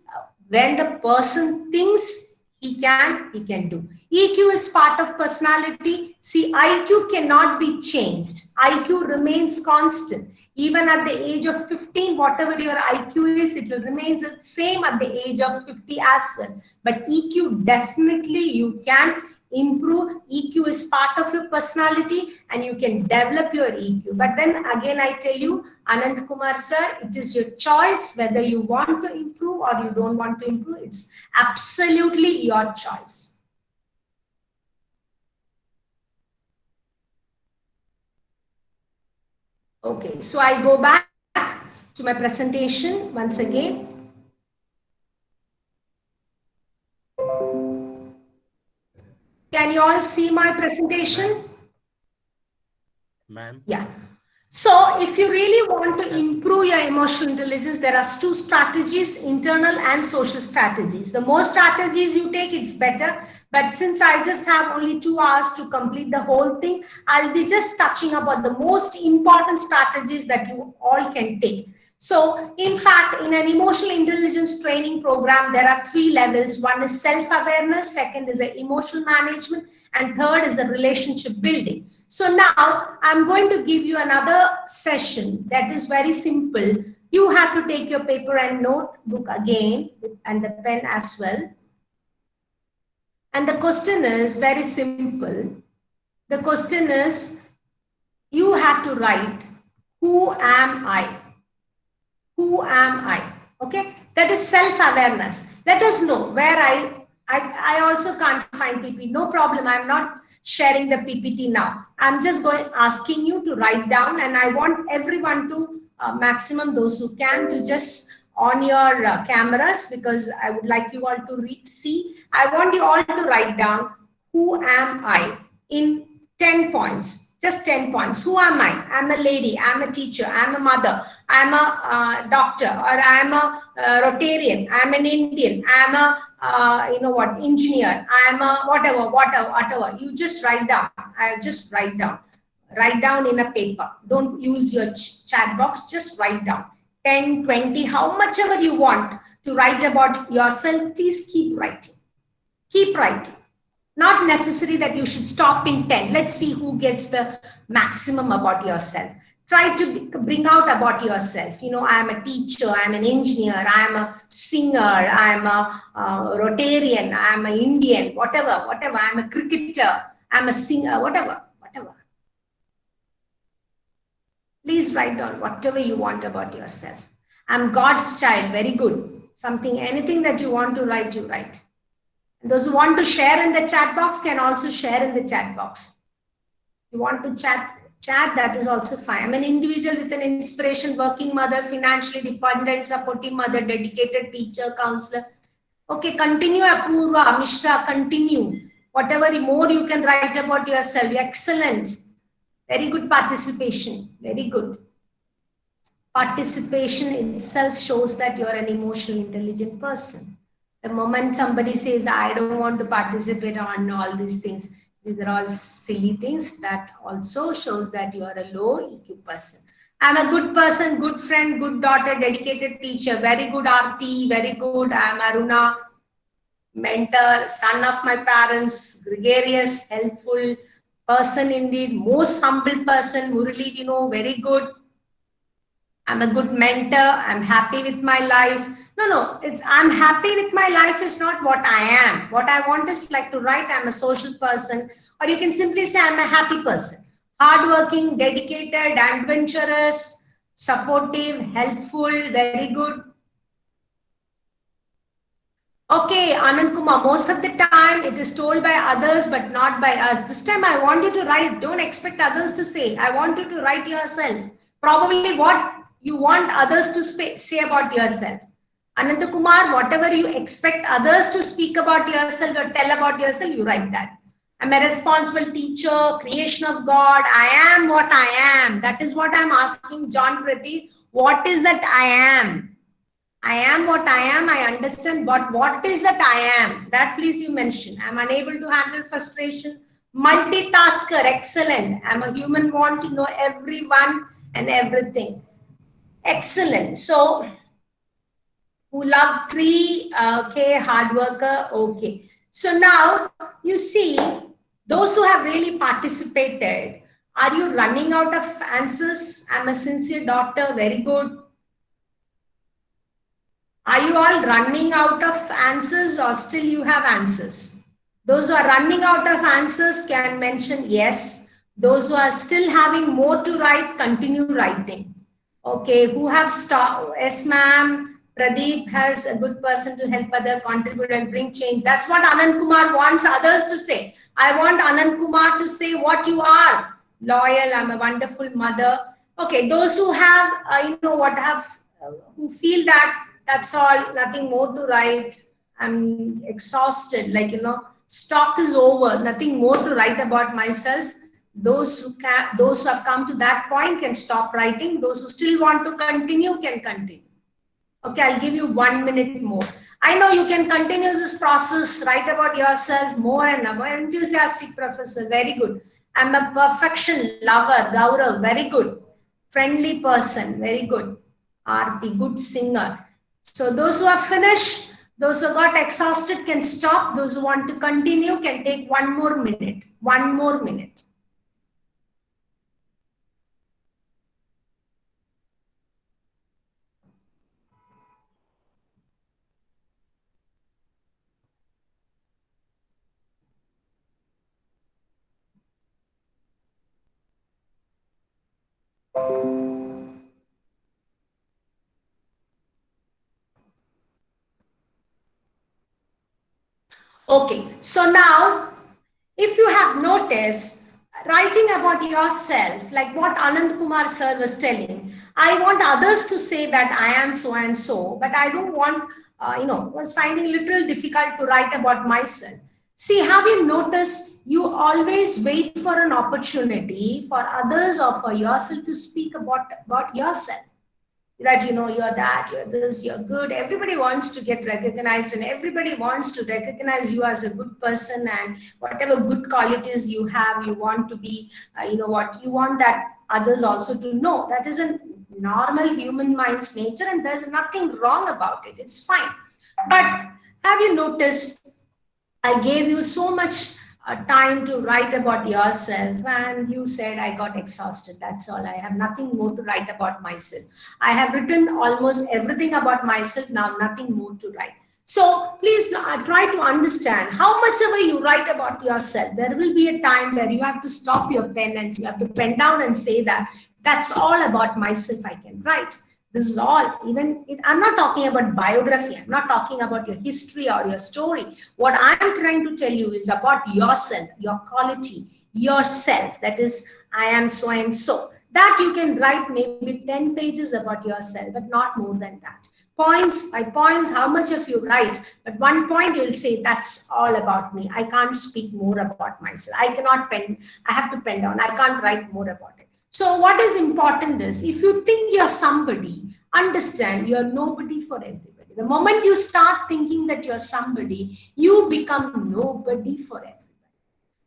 when the person thinks he can do. EQ is part of personality. See, IQ cannot be changed. IQ remains constant. Even at the age of 15, whatever your IQ is, it will remain the same at the age of 50 as well. But EQ, definitely you can improve. EQ is part of your personality and you can develop your EQ. But then again, I tell you, Anand Kumar sir, it is your choice whether you want to improve or you don't want to improve. It's absolutely your choice. Okay, so I go back to my presentation once again. Can you all see my presentation? Ma'am? Yeah. So if you really want to improve your emotional intelligence, there are two strategies, internal and social strategies. The more strategies you take, it's better. But since I just have only 2 hours to complete the whole thing, I'll be just touching about the most important strategies that you all can take. So in fact, in an emotional intelligence training program, there are 3 levels. One is self-awareness, second is emotional management, and third is the relationship building. So now I'm going to give you another session that is very simple. You have to take your paper and notebook again and the pen as well. And the question is very simple. The question is, you have to write, who am I? Who am I? Okay, that is self-awareness. Let us know where I also can't find PPT. No problem. I'm not sharing the PPT now. I'm just asking you to write down, and I want everyone to maximum those who can to just on your cameras, because I would like you all to see. I want you all to write down, who am I, in 10 points. Just 10 points. Who am I? I'm a lady. I'm a teacher. I'm a mother. I'm a doctor, or I'm a Rotarian. I'm an Indian. I'm a, engineer. I'm a whatever. You just write down. I'll just write down. Write down in a paper. Don't use your chat box. Just write down. 10, 20, how much ever you want to write about yourself. Please keep writing. Keep writing. Not necessary that you should stop in 10. Let's see who gets the maximum about yourself. Try to bring out about yourself. I'm a teacher, I'm an engineer, I'm a singer, I'm a Rotarian, I'm an Indian, whatever, I'm a cricketer, I'm a singer, whatever. Please write down whatever you want about yourself. I'm God's child, very good. Anything that you want to write, you write. Those who want to share in the chat box can also share in the chat box. You want to chat, that is also fine. I'm an individual with an inspiration, working mother, financially dependent, supportive mother, dedicated teacher, counselor. Okay, continue, Apurva, Mishra, continue. Whatever more you can write about yourself, excellent. Very good participation, very good. Participation itself shows that you're an emotionally intelligent person. The moment somebody says, I don't want to participate on all these things, these are all silly things, that also shows that you are a low EQ person. I'm a good person, good friend, good daughter, dedicated teacher, very good Aarti, very good. I'm Aruna, mentor, son of my parents, gregarious, helpful person indeed, most humble person, Murali, very good. I'm a good mentor. I'm happy with my life. No, it's I'm happy with my life is not what I am. What I want is like to write, I'm a social person, or you can simply say I'm a happy person. Hardworking, dedicated, adventurous, supportive, helpful, very good. Okay, Anand Kumar, most of the time it is told by others, but not by us. This time I want you to write. Don't expect others to say. I want you to write yourself. Probably what you want others to say about yourself. Ananda Kumar, whatever you expect others to speak about yourself or tell about yourself, you write that. I'm a responsible teacher, creation of God. I am what I am. That is what I'm asking John Pradeep. What is that I am? I am what I am. I understand, but what is that I am? That please you mention. I'm unable to handle frustration. Multitasker, excellent. I'm a human, want to know everyone and everything. Excellent. So, who love tree, okay, hard worker, okay. So now you see, those who have really participated, are you running out of answers? I'm a sincere doctor, very good. Are you all running out of answers, or still you have answers? Those who are running out of answers can mention yes. Those who are still having more to write, continue writing. Okay, who have stopped? Yes, ma'am. Pradeep has a good person to help other, contribute and bring change. That's what Anand Kumar wants others to say. I want Anand Kumar to say what you are. Loyal, I'm a wonderful mother. Okay, those who have, who feel that that's all, nothing more to write. I'm exhausted, stock is over, nothing more to write about myself. Those who have come to that point can stop writing. Those who still want to continue can continue. Okay, I'll give you 1 minute more. I know you can continue this process, write about yourself more and more. Enthusiastic professor, very good. I'm a perfection lover, Gaurav, very good. Friendly person, very good. Aarti, good singer. So those who are finished, those who got exhausted can stop. Those who want to continue can take 1 more minute. 1 more minute. Okay, so now, if you have noticed, writing about yourself, like what Anand Kumar sir was telling, I want others to say that I am so and so, but I don't want, was finding a little difficult to write about myself. See, have you noticed you always wait for an opportunity for others or for yourself to speak about yourself? That you're that, you're this, you're good. Everybody wants to get recognized, and everybody wants to recognize you as a good person, and whatever good qualities you have, you want to be, what you want that others also to know. That is a normal human mind's nature, and there's nothing wrong about it. It's fine. But have you noticed I gave you so much time to write about yourself, and you said I got exhausted. That's all. I have nothing more to write about myself. I have written almost everything about myself. Now nothing more to write. So please try to understand, how much ever you write about yourself, there will be a time where you have to stop your pen and you have to pen down and say that that's all about myself I can write. This is all. I'm not talking about biography. I'm not talking about your history or your story. What I'm trying to tell you is about yourself, your quality, yourself. That is, I am so and so. That you can write maybe 10 pages about yourself, but not more than that. Points by points, how much of you write, but one point you'll say, that's all about me. I can't speak more about myself. I have to pen down. I can't write more about it. So what is important is, if you think you're somebody, understand you're nobody for everybody. The moment you start thinking that you're somebody, you become nobody for everybody.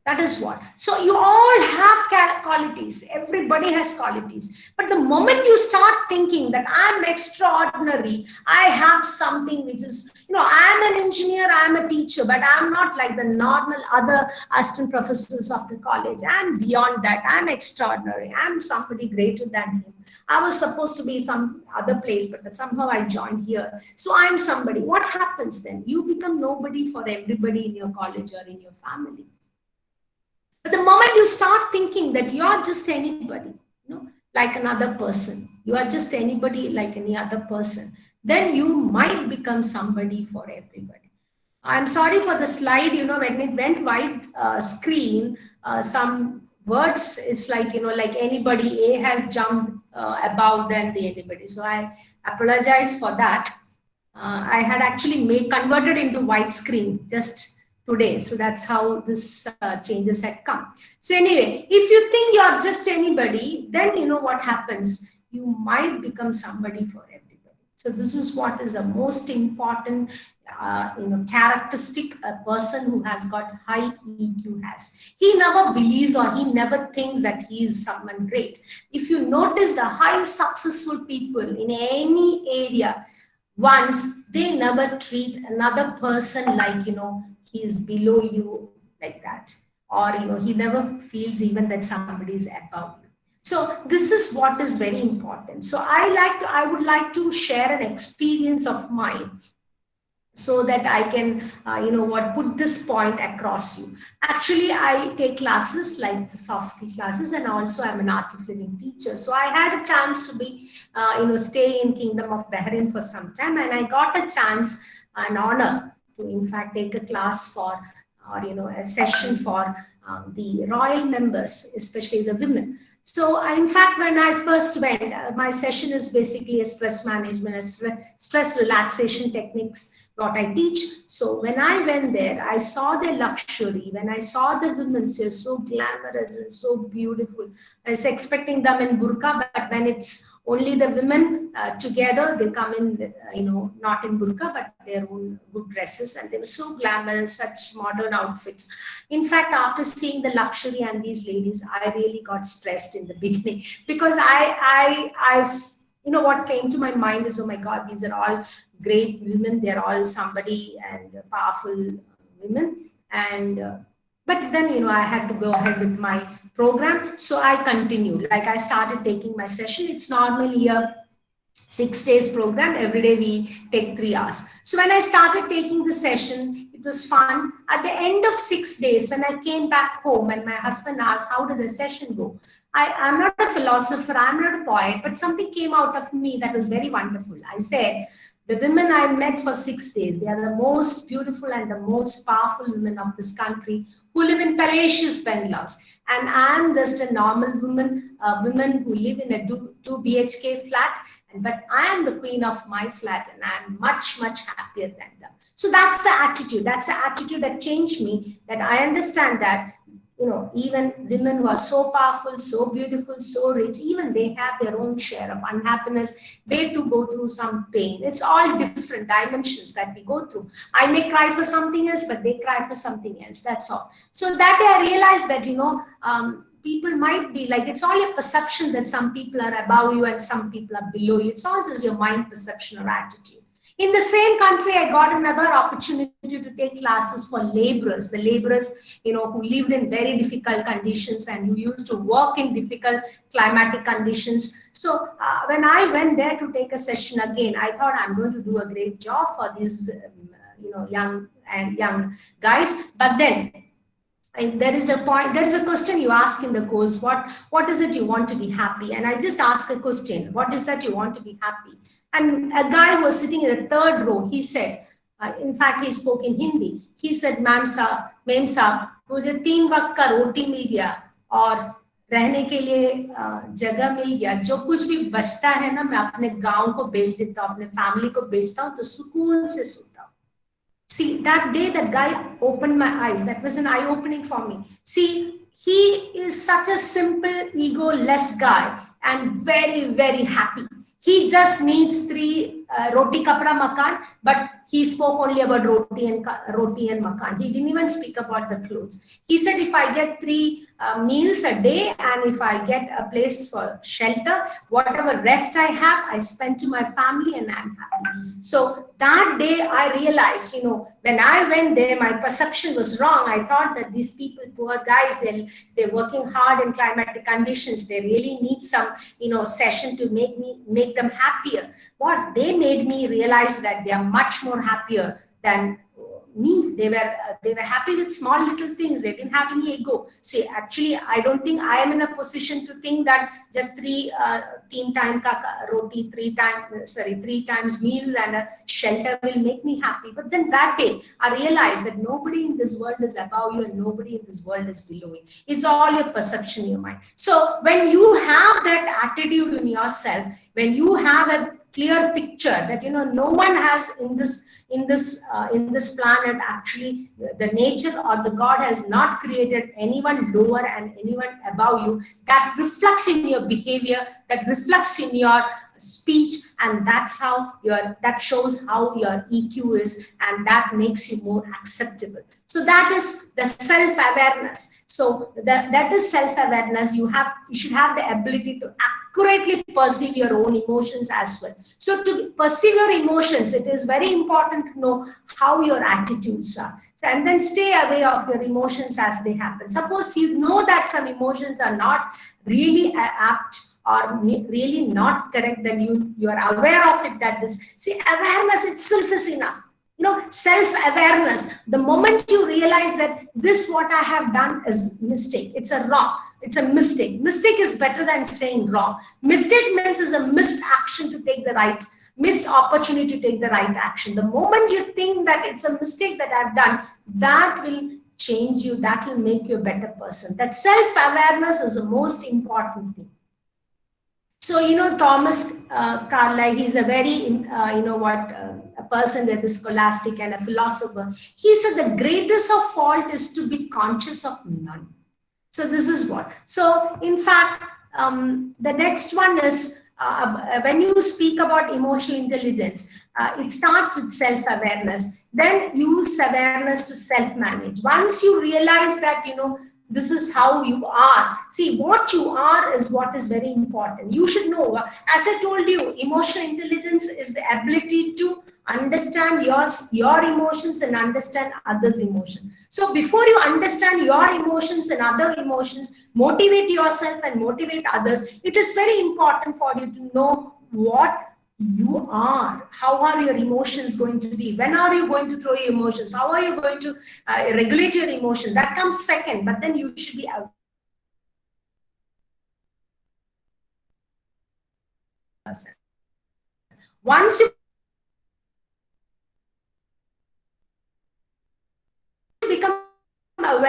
That is what. So you all have qualities. Everybody has qualities. But the moment you start thinking that I'm extraordinary, I have something which is, I'm an engineer, I'm a teacher, but I'm not like the normal other assistant professors of the college. I'm beyond that. I'm extraordinary. I'm somebody greater than him. I was supposed to be some other place, but somehow I joined here. So I'm somebody. What happens then? You become nobody for everybody in your college or in your family. But the moment you start thinking that you are just anybody, like another person, you are just anybody like any other person, then you might become somebody for everybody. I'm sorry for the slide, when it went wide screen, some words, it's like, like anybody, A has jumped above than the anybody. So I apologize for that. I had actually converted into white screen just today. So that's how this changes had come. So anyway, if you think you're just anybody, then what happens? You might become somebody for everybody. So this is what is the most important characteristic a person who has got high EQ has. He never believes or he never thinks that he is someone great. If you notice the high successful people in any area, once they never treat another person like, he is below you like that, or he never feels even that somebody is above you. So this is what is very important. So I would like to share an experience of mine so that I can put this point across you. Actually, I take classes like the soft skill classes, and also I'm an art of living teacher. So I had a chance to be stay in Kingdom of Bahrain for some time, and I got a chance, an honor, to in fact take a class for, or a session for the royal members, especially the women. So in fact, when I first went, my session is basically a stress management, stress relaxation techniques, what I teach. So when I went there, I saw the luxury. When I saw the women, they're so glamorous and so beautiful. I was expecting them in burqa, but when it's only the women together, they come in, not in burqa, but their own good dresses, and they were so glamorous, such modern outfits. In fact, after seeing the luxury and these ladies, I really got stressed in the beginning, because I what came to my mind is, oh my God, these are all great women. They're all somebody and powerful women. And but then, I had to go ahead with my program. So I continued. Like I started taking my session. It's normally a 6 days program. Every day we take 3 hours. So when I started taking the session, it was fun. At the end of 6 days, when I came back home and my husband asked, how did the session go? I'm not a philosopher, I'm not a poet, but something came out of me that was very wonderful. I said, The women I met for 6 days, they are the most beautiful and the most powerful women of this country who live in palatial bungalows. And I'm just a normal woman, who live in a 2 BHK flat. But I am the queen of my flat and I'm much, much happier than them. So that's the attitude. That's the attitude that changed me, that I understand that, you know, even women who are so powerful, so beautiful, so rich, even they have their own share of unhappiness. They too go through some pain. It's all different dimensions that we go through. I may cry for something else, but they cry for something else. That's all. So that day I realized that, you know, people might be like, it's all your perception that some people are above you and some people are below you. It's all just your mind perception or attitude. In the same country, I got another opportunity to take classes for laborers, the laborers, you know, who lived in very difficult conditions and who used to work in difficult climatic conditions. So when I went there to take a session again, I thought I'm going to do a great job for these, you know, young guys. But then there is a point, there is a question you ask in the course, what is it you want to be happy? And I just ask a question, what is that you want to be happy? And a guy who was sitting in the third row, he said, in fact, he spoke in Hindi. He said, mem saab, mujhe 3 वक्त का रोटी मिल गया और रहने के लिए जगह मिल गया, जो कुछ भी बचता है ना, मैं अपने गांव को बेच देता हूँ, अपने फैमिली को बेचता हूँ, तो सुकून से सोता हूँ. See, that day that guy opened my eyes. That was an eye-opening for me. See, he is such a simple, ego-less guy and very, very happy. He just needs 3 roti kapra makan, but he spoke only about roti and makan. He didn't even speak about the clothes. He said, if I get 3 meals a day and if I get a place for shelter, whatever rest I have, I spend to my family and I'm happy. So that day I realized, you know, when I went there, my perception was wrong. I thought that these people, poor guys, they're working hard in climatic conditions. They really need some, you know, session to make them happier. What they made me realize that they are much more happier than me. They were happy with small little things. They didn't have any ego. See, actually, I don't think I am in a position to think that just 3 times roti, 3 times meals and a shelter will make me happy. But then that day, I realized that nobody in this world is above you and nobody in this world is below you. It's all your perception in your mind. So when you have that attitude in yourself, when you have a clear picture that, you know, no one has in this planet, actually the nature or the God has not created anyone lower and anyone above you. That reflects in your behavior, that reflects in your speech, and that's how that shows how your EQ is, and that makes you more acceptable. So that is the self-awareness. So that is self-awareness. You should have the ability to accurately perceive your own emotions as well. So to perceive your emotions, it is very important to know how your attitudes are. So, and then stay away of your emotions as they happen. Suppose you know that some emotions are not really apt or really not correct, then you are aware of it. That this, see, awareness itself is enough. You know, self-awareness, the moment you realize that this, what I have done is mistake, it's a wrong, it's a mistake. Mistake is better than saying wrong. Mistake means is a missed action to take the right, missed opportunity to take the right action. The moment you think that it's a mistake that I've done, that will change you, that will make you a better person. That self-awareness is the most important thing. So, you know, Thomas Carlyle, he's a very, a person that is scholastic and a philosopher. He said the greatest of fault is to be conscious of none. So this is what. So, in fact, the next one is, when you speak about emotional intelligence, it starts with self-awareness. Then use awareness to self-manage. Once you realize that, you know, this is how you are. See, what you are is what is very important. You should know, as I told you, emotional intelligence is the ability to understand your emotions and understand others' emotions. So before you understand your emotions and other emotions, motivate yourself and motivate others, it is very important for you to know what you are. How are your emotions going to be? When are you going to throw your emotions? How are you going to regulate your emotions? That comes second, but then you should be out. Once you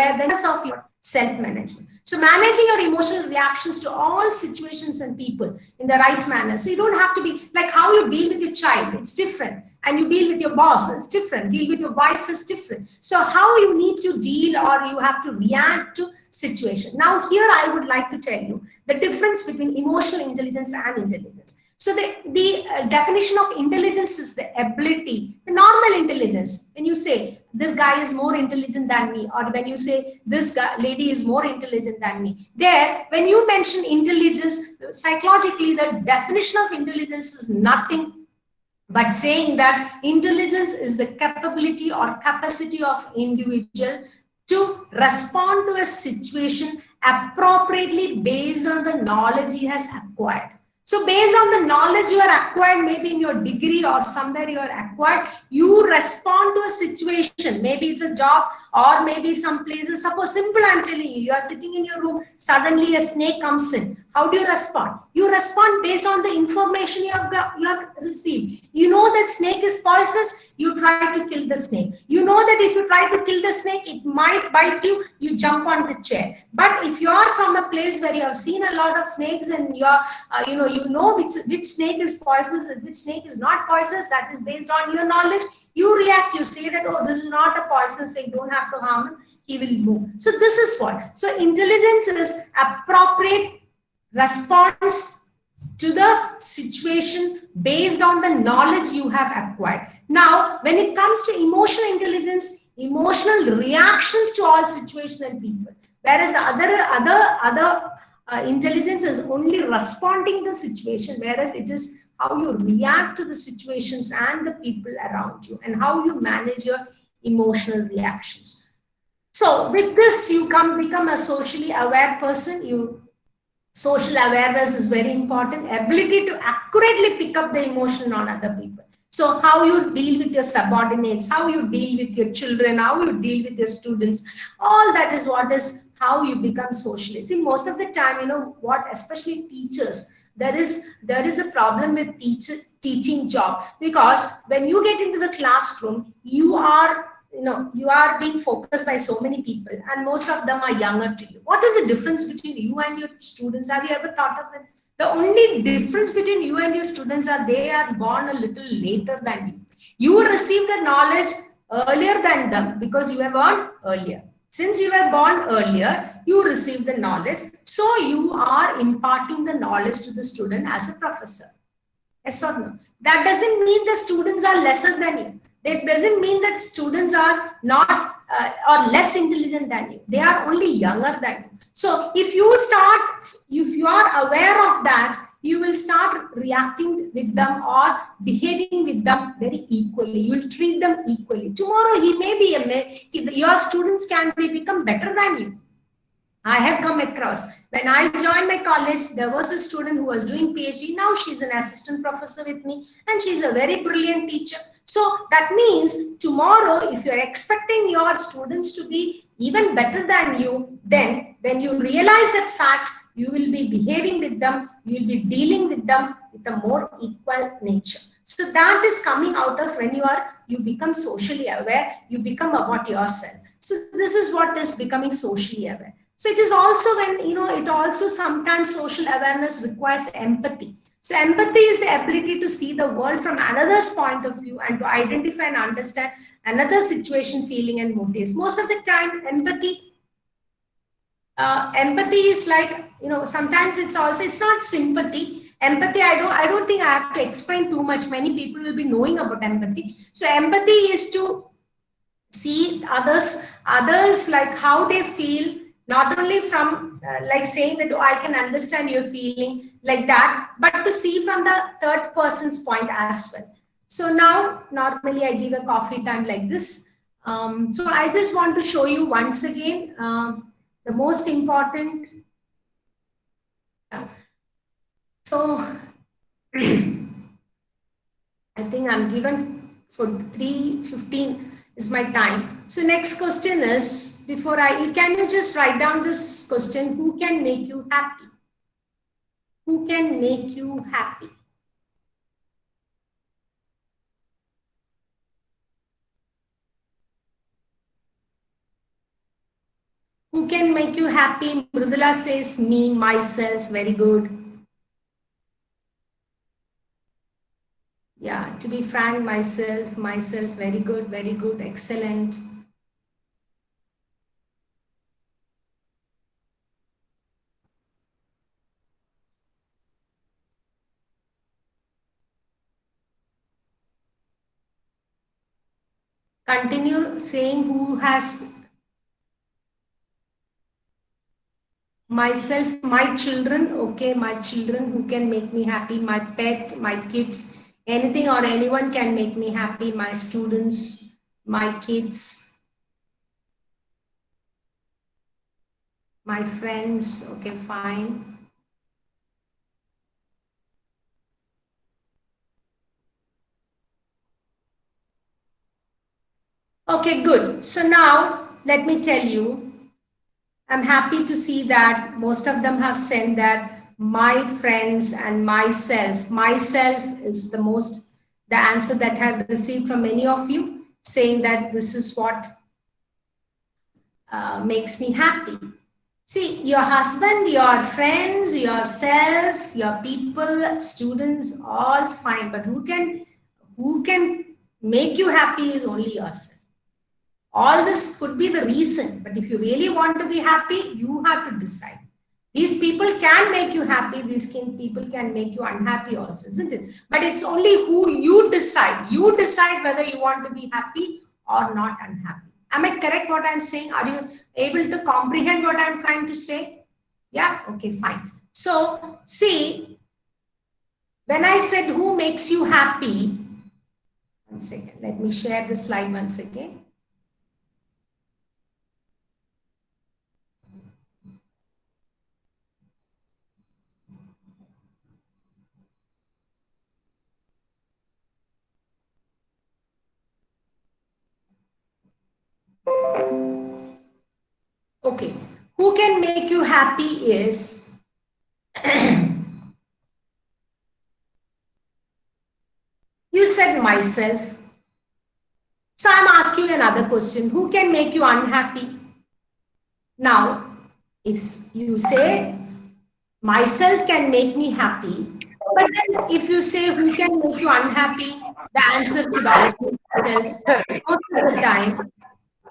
awareness of your self-management. So managing your emotional reactions to all situations and people in the right manner. So you don't have to be like how you deal with your child, it's different. And you deal with your boss, it's different. Deal with your wife is different. So how you need to deal or you have to react to situation. Now here I would like to tell you the difference between emotional intelligence and intelligence. So the definition of intelligence is the ability, the normal intelligence. When you say this guy is more intelligent than me, or when you say this lady is more intelligent than me, there, when you mention intelligence, psychologically, the definition of intelligence is nothing but saying that intelligence is the capability or capacity of individual to respond to a situation appropriately based on the knowledge he has acquired. So based on the knowledge you are acquired, maybe in your degree or somewhere you are acquired, you respond to a situation. Maybe it's a job or maybe some places. Suppose simple, I'm telling you, you are sitting in your room, suddenly a snake comes in. How do you respond? You respond based on the information you have received. You know that snake is poisonous, you try to kill the snake. You know that if you try to kill the snake, it might bite you, you jump on the chair. But if you are from a place where you have seen a lot of snakes and you are, you know which snake is poisonous and which snake is not poisonous, that is based on your knowledge, you react, you say that, oh, this is not a poisonous snake, don't have to harm him, he will move. So this is what. So intelligence is appropriate response to the situation based on the knowledge you have acquired. Now, when it comes to emotional intelligence, emotional reactions to all situations and people, whereas the other intelligence is only responding to the situation, whereas it is how you react to the situations and the people around you and how you manage your emotional reactions. So with this, you become a socially aware person. Social awareness is very important. Ability to accurately pick up the emotion on other people. So how you deal with your subordinates, how you deal with your children, how you deal with your students, all that is what is how you become socially. See, most of the time, you know what, especially teachers, there is a problem with teaching job, because when you get into the classroom, you are being focused by so many people and most of them are younger to you. What is the difference between you and your students? Have you ever thought of it? The only difference between you and your students are they are born a little later than you. You receive the knowledge earlier than them because you were born earlier. Since you were born earlier, you receive the knowledge. So you are imparting the knowledge to the student as a professor. Yes or no? That doesn't mean the students are lesser than you. That doesn't mean that students are not or less intelligent than you. They are only younger than you. So if you are aware of that, you will start reacting with them or behaving with them very equally. You'll treat them equally. Tomorrow he may be your students can become better than you. I have come across, when I joined my college, there was a student who was doing PhD. Now she's an assistant professor with me and she's a very brilliant teacher. So that means tomorrow, if you're expecting your students to be even better than you, then when you realize that fact, you will be behaving with them, you will be dealing with them with a more equal nature. So that is coming out of when you become socially aware, you become about yourself. So this is what is becoming socially aware. So it is also when, it also sometimes social awareness requires empathy. So empathy is the ability to see the world from another's point of view and to identify and understand another situation, feeling and motives. Most of the time, empathy is like, sometimes it's not sympathy. Empathy, I don't think I have to explain too much. Many people will be knowing about empathy. So empathy is to see others like how they feel, not only from like saying that, oh, I can understand your feeling like that, but to see from the third person's point as well. So now, normally I give a coffee time like this. So I just want to show you once again the most important. So I think I'm given for 3:15 is my time. So next question is, can you just write down this question? Who can make you happy? Who can make you happy? Who can make you happy? Mridula says me, myself. Very good. Yeah, to be frank, myself, very good, excellent. Continue saying who has myself, my children, okay, my children who can make me happy, my pet, my kids, anything or anyone can make me happy, my students, my kids, my friends, okay, fine. Okay, good. So now let me tell you, I'm happy to see that most of them have said that my friends and myself. Myself is the answer that I have received from many of you, saying that this is what makes me happy. See, your husband, your friends, yourself, your people, students, all fine. But who can make you happy is only yourself. All this could be the reason, but if you really want to be happy, you have to decide. These people can make you happy, these people can make you unhappy also, isn't it? But it's only who you decide. You decide whether you want to be happy or not unhappy. Am I correct what I'm saying? Are you able to comprehend what I'm trying to say? Yeah, okay, fine. So, see, when I said who makes you happy, one second, let me share the slide once again. Okay, who can make you happy is you said myself. So I'm asking you another question. Who can make you unhappy? Now, if you say myself can make me happy, but then if you say who can make you unhappy, the answer should also be myself.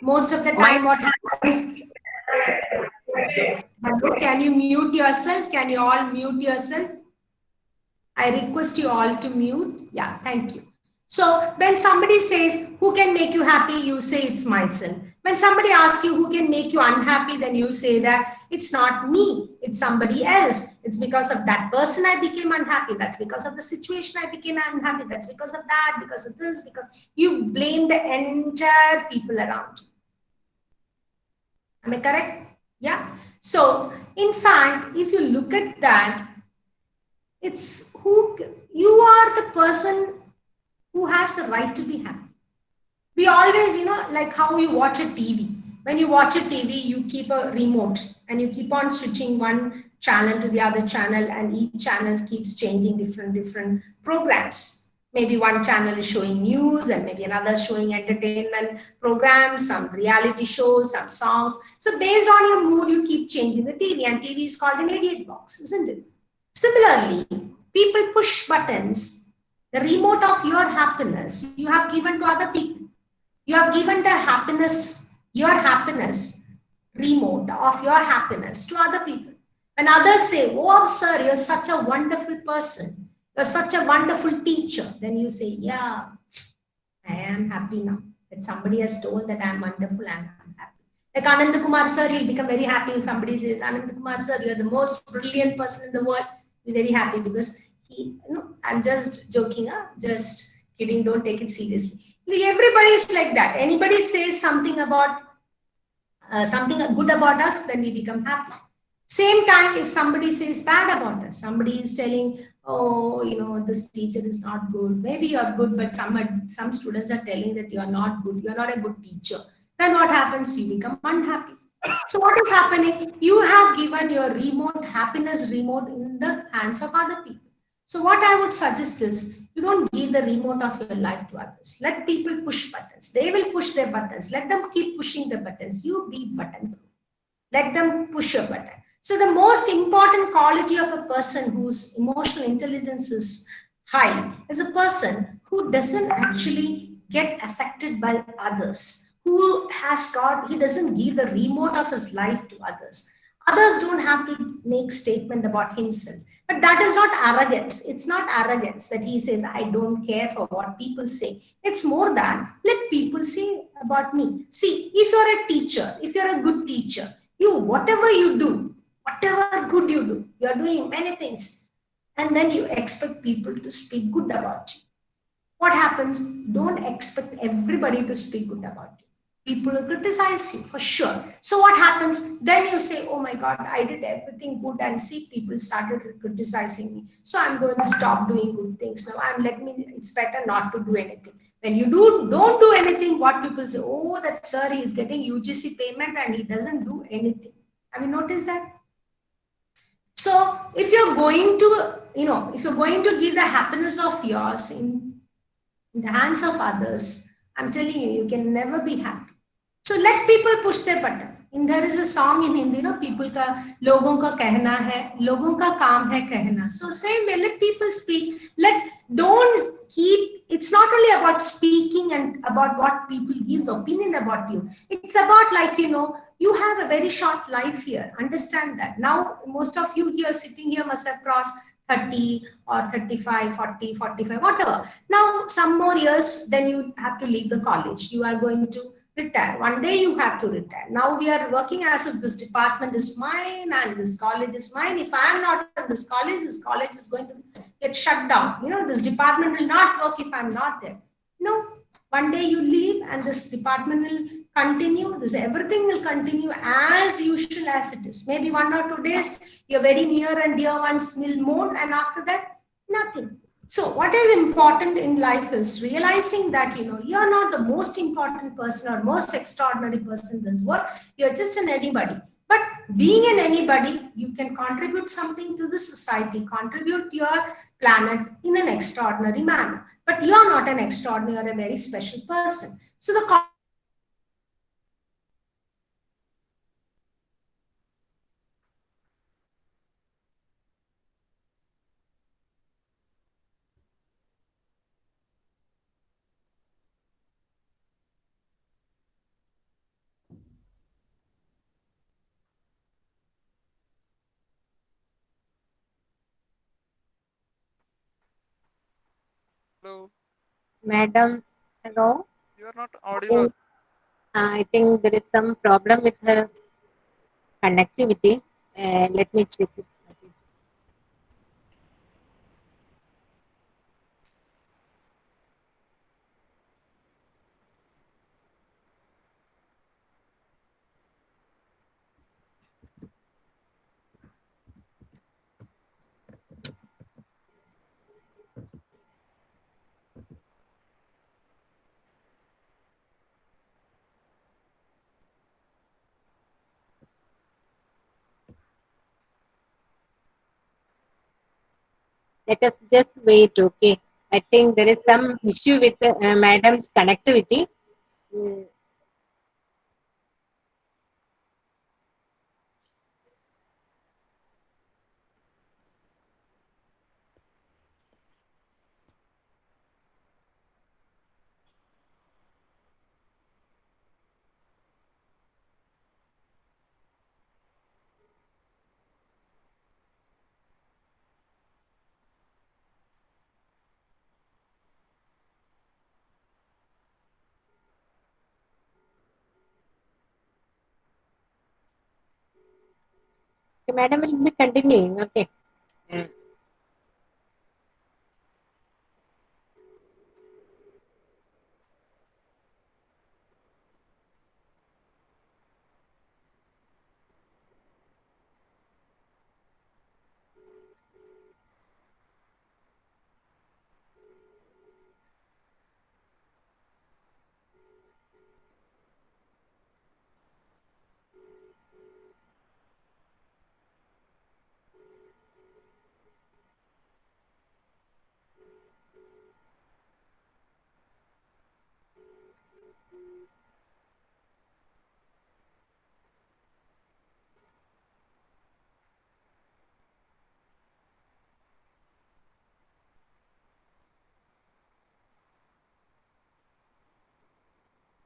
Most of the time what happens? Hello, can you mute yourself? Can you all mute yourself? I request you all to mute. Yeah, thank you. So when somebody says, who can make you happy? You say it's myself. When somebody asks you who can make you unhappy, then you say that it's not me, it's somebody else. It's because of that person I became unhappy. That's because of the situation I became unhappy. That's because of that, because of this, because you blame the entire people around you. Am I correct? Yeah. So in fact, if you look at that, it's who you are the person who has the right to be happy. We always, like how you watch a TV. When you watch a TV, you keep a remote and you keep on switching one channel to the other channel, and each channel keeps changing different programs. Maybe one channel is showing news and maybe another showing entertainment programs, some reality shows, some songs. So based on your mood, you keep changing the TV, and TV is called an idiot box, isn't it? Similarly, people push buttons. The remote of your happiness you have given to other people. You have given the happiness, your happiness, remote of your happiness to other people. When others say, oh, sir, you're such a wonderful person. You're such a wonderful teacher. Then you say, yeah, I am happy now. That somebody has told that I'm wonderful and I'm happy. Like Anand Kumar, sir, he'll become very happy if somebody says, Anand Kumar, sir, you're the most brilliant person in the world. Be very happy because I'm just joking, just kidding, don't take it seriously. Everybody is like that. Anybody says something about something good about us, then we become happy. Same time, if somebody says bad about us, somebody is telling, oh, this teacher is not good. Maybe you're good, but some students are telling that you're not good. You're not a good teacher. Then what happens? You become unhappy. So what is happening? You have given your happiness remote in the hands of other people. So what I would suggest is, you don't give the remote of your life to others. Let people push buttons. They will push their buttons. Let them keep pushing the buttons. You be button proof. Let them push a button. So the most important quality of a person whose emotional intelligence is high is a person who doesn't actually get affected by others, who has got, he doesn't give the remote of his life to others. Others don't have to make statement about himself. But that is not arrogance. It's not arrogance that he says, I don't care for what people say. It's more than let people say about me. See, if you're a teacher, if you're a good teacher, you, whatever you do, whatever good you do, you're doing many things. And then you expect people to speak good about you. What happens? Don't expect everybody to speak good about you. People will criticize you for sure. So what happens? Then you say, oh my God, I did everything good, and see, people started criticizing me. So I'm going to stop doing good things now. It's better not to do anything. When you don't do anything, what people say, oh, that sir, he's getting UGC payment and he doesn't do anything. Have you noticed that? So if you're going to, if you're going to give the happiness of yours in the hands of others, I'm telling you, you can never be happy. So let people push their button. And there is a song in Hindi, people ka logon ka कहना है, लोगों का काम है कहना. So same way, let people speak. Don't keep. It's not only about speaking and about what people gives opinion about you. It's about, like, you have a very short life here. Understand that. Now, most of you here sitting here must have crossed 30 or 35, 40, 45, whatever. Now, some more years, then you have to leave the college. You are going to retire. One day you have to retire. Now we are working as if this department is mine and this college is mine. If I am not in this college is going to get shut down. This department will not work if I'm not there. No, one day you leave and this department will continue. Everything will continue as usual as it is. Maybe 1 or 2 days, your very near and dear ones will mourn, and after that, nothing. So what is important in life is realizing that, you're not the most important person or most extraordinary person in this world. You're just an anybody. But being an anybody, you can contribute something to the society, contribute to your planet in an extraordinary manner. But you're not an extraordinary or a very special person. So the Hello, Madam, hello. you are not I audible. think, I think there is some problem with the connectivity. Let me check it. Let us just wait, okay? I think there is some issue with Madam's connectivity. Mm, Okay, Madam will be continuing, okay? Mm.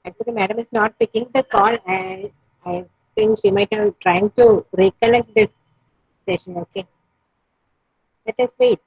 Actually, madam is not picking the call. I think she might have trying to reconnect this session. Okay, let us wait.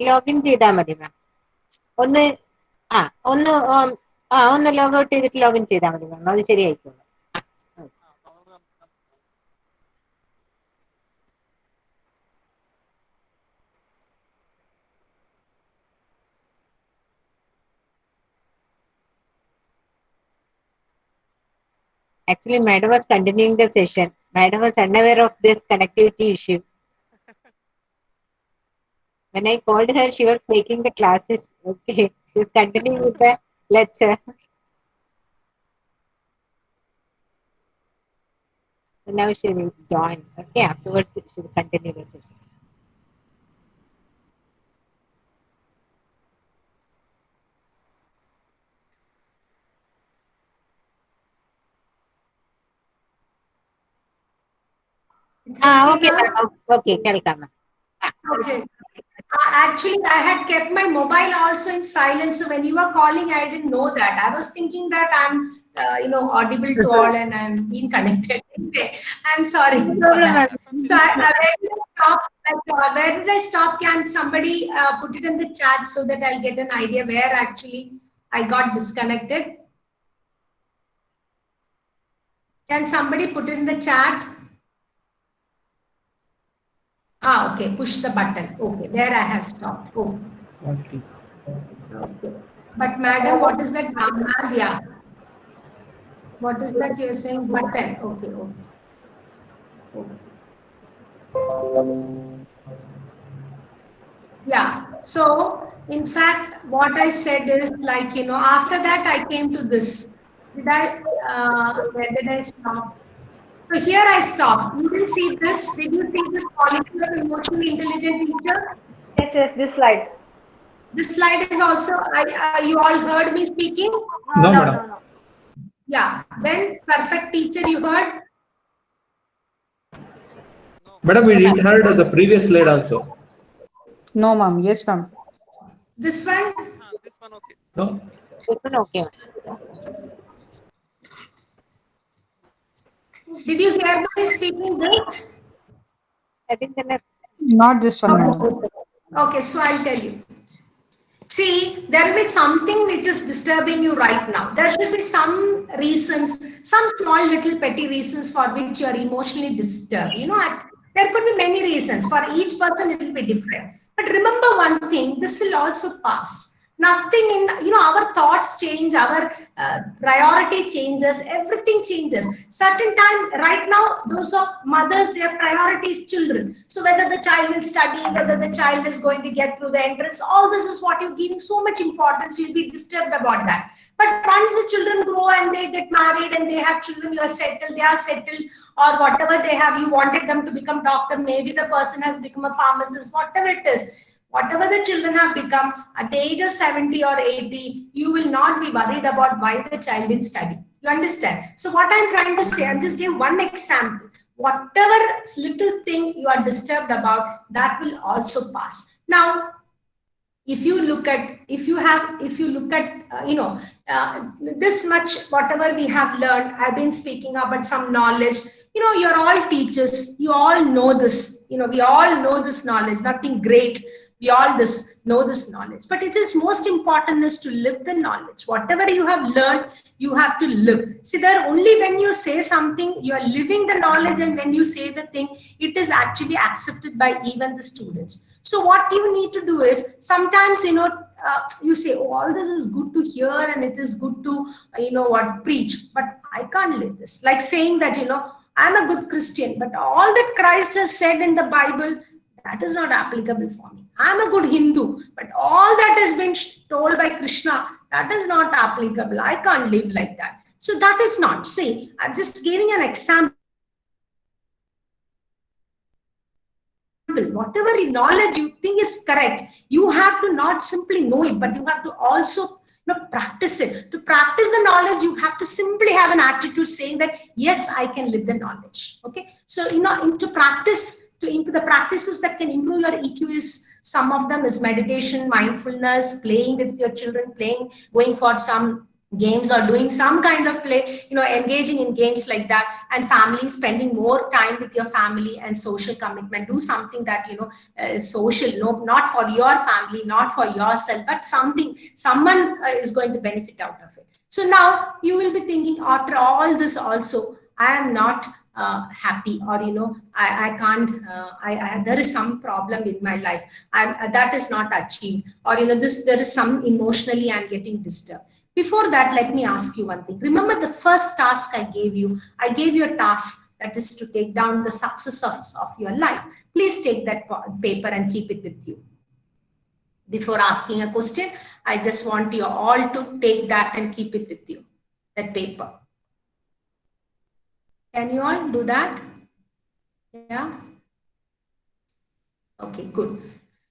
Login ചെയ്താൽ മതി മാം. ഒന്ന് ഒന്ന് log out ചെയ്തിട്ട് login ചെയ്താൽ മതി മാം. അത് ശരിയായിക്കോളും. Actually, madam was continuing the session. Madam was unaware of this connectivity issue. When I called her, she was taking the classes. Okay, she's continuing with the lecture. So now she will join. Okay, afterwards she will continue the session. Okay, ma'am. Okay, welcome. Okay. Actually, I had kept my mobile also in silence. So when you were calling, I didn't know that. I was thinking that I'm, audible to all and I'm being connected. Anyway, I'm sorry for that. So where did I stop? Where did I stop? Can somebody put it in the chat so that I'll get an idea where actually I got disconnected? Can somebody put it in the chat? Okay, push the button. Okay, there I have stopped. Oh. Okay. But madam, what is that? Yeah. What is that you're saying? Button. Okay, okay. Yeah. So, in fact, what I said is like, after that I came to this. Where did I stop? So here I stopped. You didn't see this. Did you see this quality of emotionally intelligent teacher? Yes, this slide. This slide is also, you all heard me speaking? No, madam. Yeah. Then perfect teacher you heard? Madam, we didn't heard the previous slide also. No, ma'am. Yes, ma'am. This one? This one okay. No? This one okay. Did you hear me speaking this? I think Not this one, madam. Okay, so I'll tell you. See, there will be something which is disturbing you right now. There should be some reasons, some small little petty reasons for which you are emotionally disturbed. There could be many reasons. For each person, it will be different. But remember one thing, this will also pass. Nothing in, our thoughts change, our priority changes, everything changes. Certain time, right now, those of mothers, their priority is children. So whether the child will study, whether the child is going to get through the entrance, all this is what you're giving so much importance. You'll be disturbed about that. But once the children grow and they get married and they have children, you are settled, they are settled, or whatever they have, you wanted them to become doctor, maybe the person has become a pharmacist, whatever it is. Whatever the children have become, at the age of 70 or 80, you will not be worried about why the child didn't study. You understand? So what I'm trying to say, I'll just give one example. Whatever little thing you are disturbed about, that will also pass. Now, if you look at, this much, whatever we have learned, I've been speaking about some knowledge. You're all teachers. You all know this. We all know this knowledge. Nothing great. We all know this knowledge. But it is most important is to live the knowledge. Whatever you have learned, you have to live. See, there only when you say something, you are living the knowledge, and when you say the thing, it is actually accepted by even the students. So what you need to do is, sometimes, you say, oh, all this is good to hear and it is good to, preach, but I can't live this. Like saying that, I'm a good Christian, but all that Christ has said in the Bible, that is not applicable for me. I'm a good Hindu, but all that has been told by Krishna, that is not applicable. I can't live like that. So that is not. See, I'm just giving an example. Whatever knowledge you think is correct, you have to not simply know it, but you have to also practice it. To practice the knowledge, you have to simply have an attitude saying that, yes, I can live the knowledge. Okay. So, to practice, the practices that can improve your EQ is, some of them is meditation, mindfulness, playing with your children, going for some games or doing some kind of play, engaging in games like that, and family, spending more time with your family, and social commitment. Do something that, is social, not for your family, not for yourself, but someone is going to benefit out of it. So now you will be thinking, after all this also, I am not happy, or I can't, there is some problem in my life, that is not achieved, or there is some emotionally I'm getting disturbed. Before that, let me ask you one thing. Remember the first task I gave you a task, that is to take down the successes of your life. Please take that paper and keep it with you. Before asking a question, I just want you all to take that and keep it with you, that paper. Can you all do that? Yeah. Okay, good.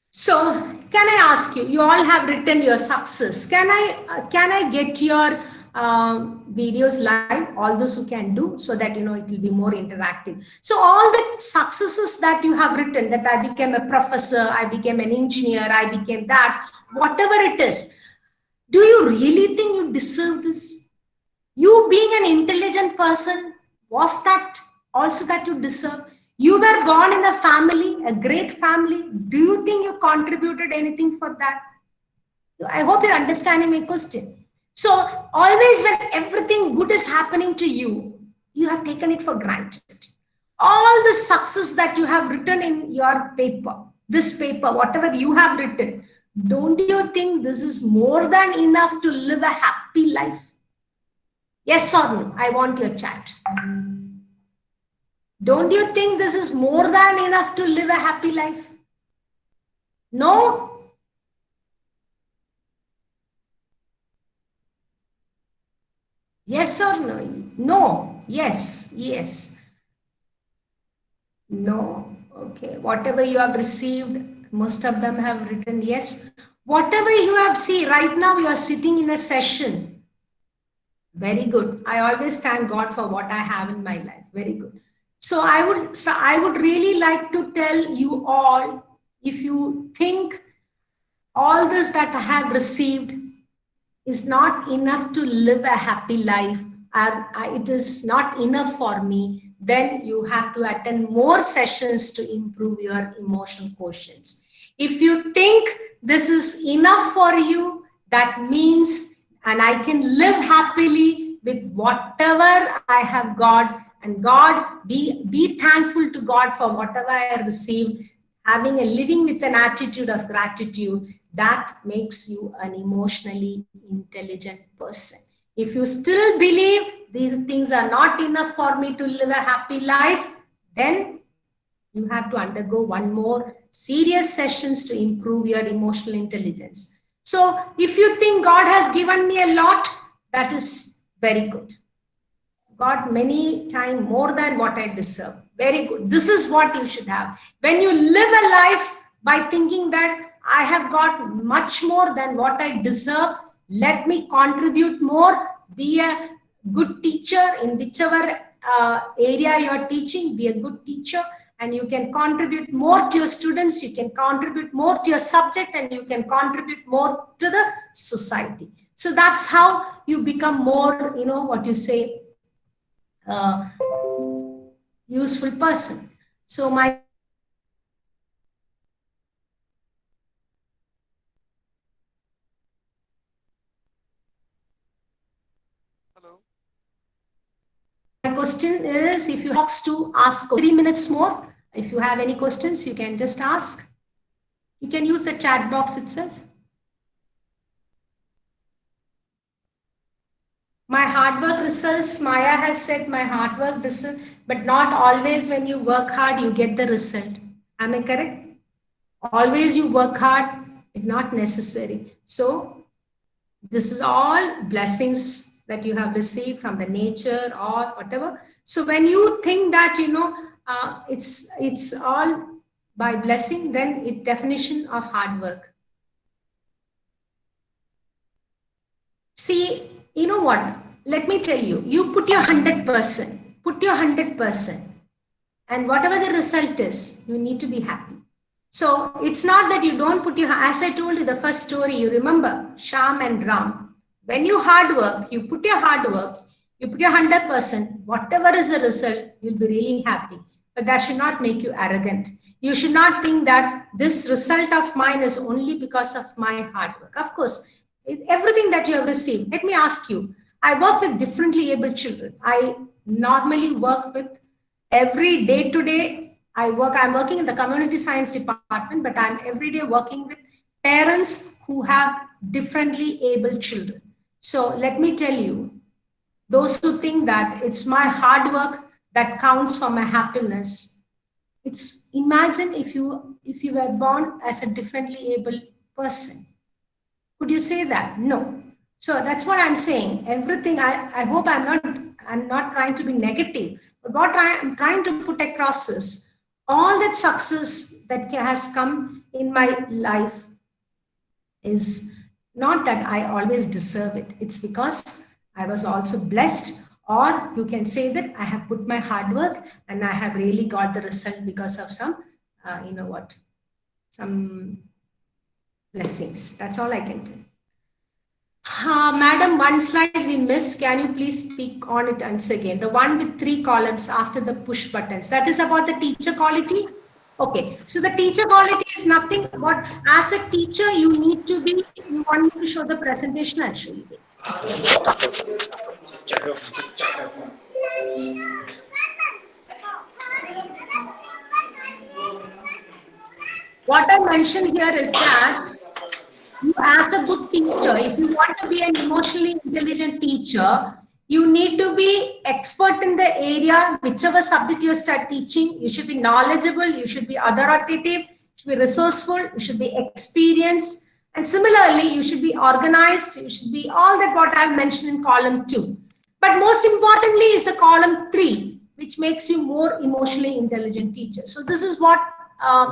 So can I ask you, you all have written your success. Can I get your videos live, all those who can do, so that, it will be more interactive. So all the successes that you have written, that I became a professor, I became an engineer, I became that, whatever it is, do you really think you deserve this? You being an intelligent person, was that also that you deserve? You were born in a family, a great family. Do you think you contributed anything for that? I hope you're understanding my question. So always when everything good is happening to you, you have taken it for granted. All the success that you have written in your paper, this paper, whatever you have written, don't you think this is more than enough to live a happy life? Yes or no? I want your chat. Don't you think this is more than enough to live a happy life? No? Yes or no? No. Yes. Yes. No. Okay. Whatever you have received, most of them have written yes. Whatever you have seen, right now you are sitting in a session. Very good. I always thank God for what I have in my life. Very good. So I would really like to tell you all, if you think all this that I have received is not enough to live a happy life, it is not enough for me, then you have to attend more sessions to improve your emotional quotients. If you think this is enough for you, that means, and I can live happily with whatever I have got, and God, be thankful to God for whatever I have received, having a living with an attitude of gratitude, that makes you an emotionally intelligent person. If you still believe these things are not enough for me to live a happy life, then you have to undergo one more serious sessions to improve your emotional intelligence. So if you think God has given me a lot, that is very good. God many times more than what I deserve. Very good. This is what you should have. When you live a life by thinking that I have got much more than what I deserve, let me contribute more, be a good teacher in whichever area you are teaching, be a good teacher, and you can contribute more to your students, you can contribute more to your subject, and you can contribute more to the society. So that's how you become more, what you say, useful person. So my question is, if you have to ask 3 minutes more, if you have any questions, you can just ask. You can use the chat box itself. My hard work results, Maya has said my hard work results, but not always when you work hard, you get the result. Am I correct? Always you work hard, it's not necessary. So this is all blessings that you have received from the nature or whatever. So when you think that, it's all by blessing, then it's definition of hard work. See, you know what? Let me tell you, you put your 100%, and whatever the result is, you need to be happy. So it's not that you don't put your, as I told you the first story, you remember Sham and Ram. When you hard work, you put your hard work, you put your 100%, whatever is the result, you'll be really happy. But that should not make you arrogant. You should not think that this result of mine is only because of my hard work. Of course, everything that you have received. Let me ask you, I work with differently able children. I normally work with every day to day. I'm working in the community science department, but I'm every day working with parents who have differently able children. So let me tell you, those who think that it's my hard work that counts for my happiness, it's imagine if you were born as a differently able person. Could you say that? No. So that's what I'm saying. Everything, I hope I'm not trying to be negative, but what I'm trying to put across is all that success that has come in my life is not that I always deserve it. It's because I was also blessed, or you can say that I have put my hard work and I have really got the result because of some, some blessings. That's all I can tell. Madam, one slide we missed. Can you please speak on it once again? The one with 3 columns after the push buttons. That is about the teacher quality. Okay, so the teacher quality is nothing but as a teacher, you need to be, you want me to show the presentation, I'll show you. What I mentioned here is that you as a good teacher, if you want to be an emotionally intelligent teacher, you need to be expert in the area, whichever subject you start teaching. You should be knowledgeable, you should be authoritative, you should be resourceful, you should be experienced. And similarly, you should be organized, you should be all that what I've mentioned in column 2. But most importantly is the column 3, which makes you more emotionally intelligent teacher. So this is what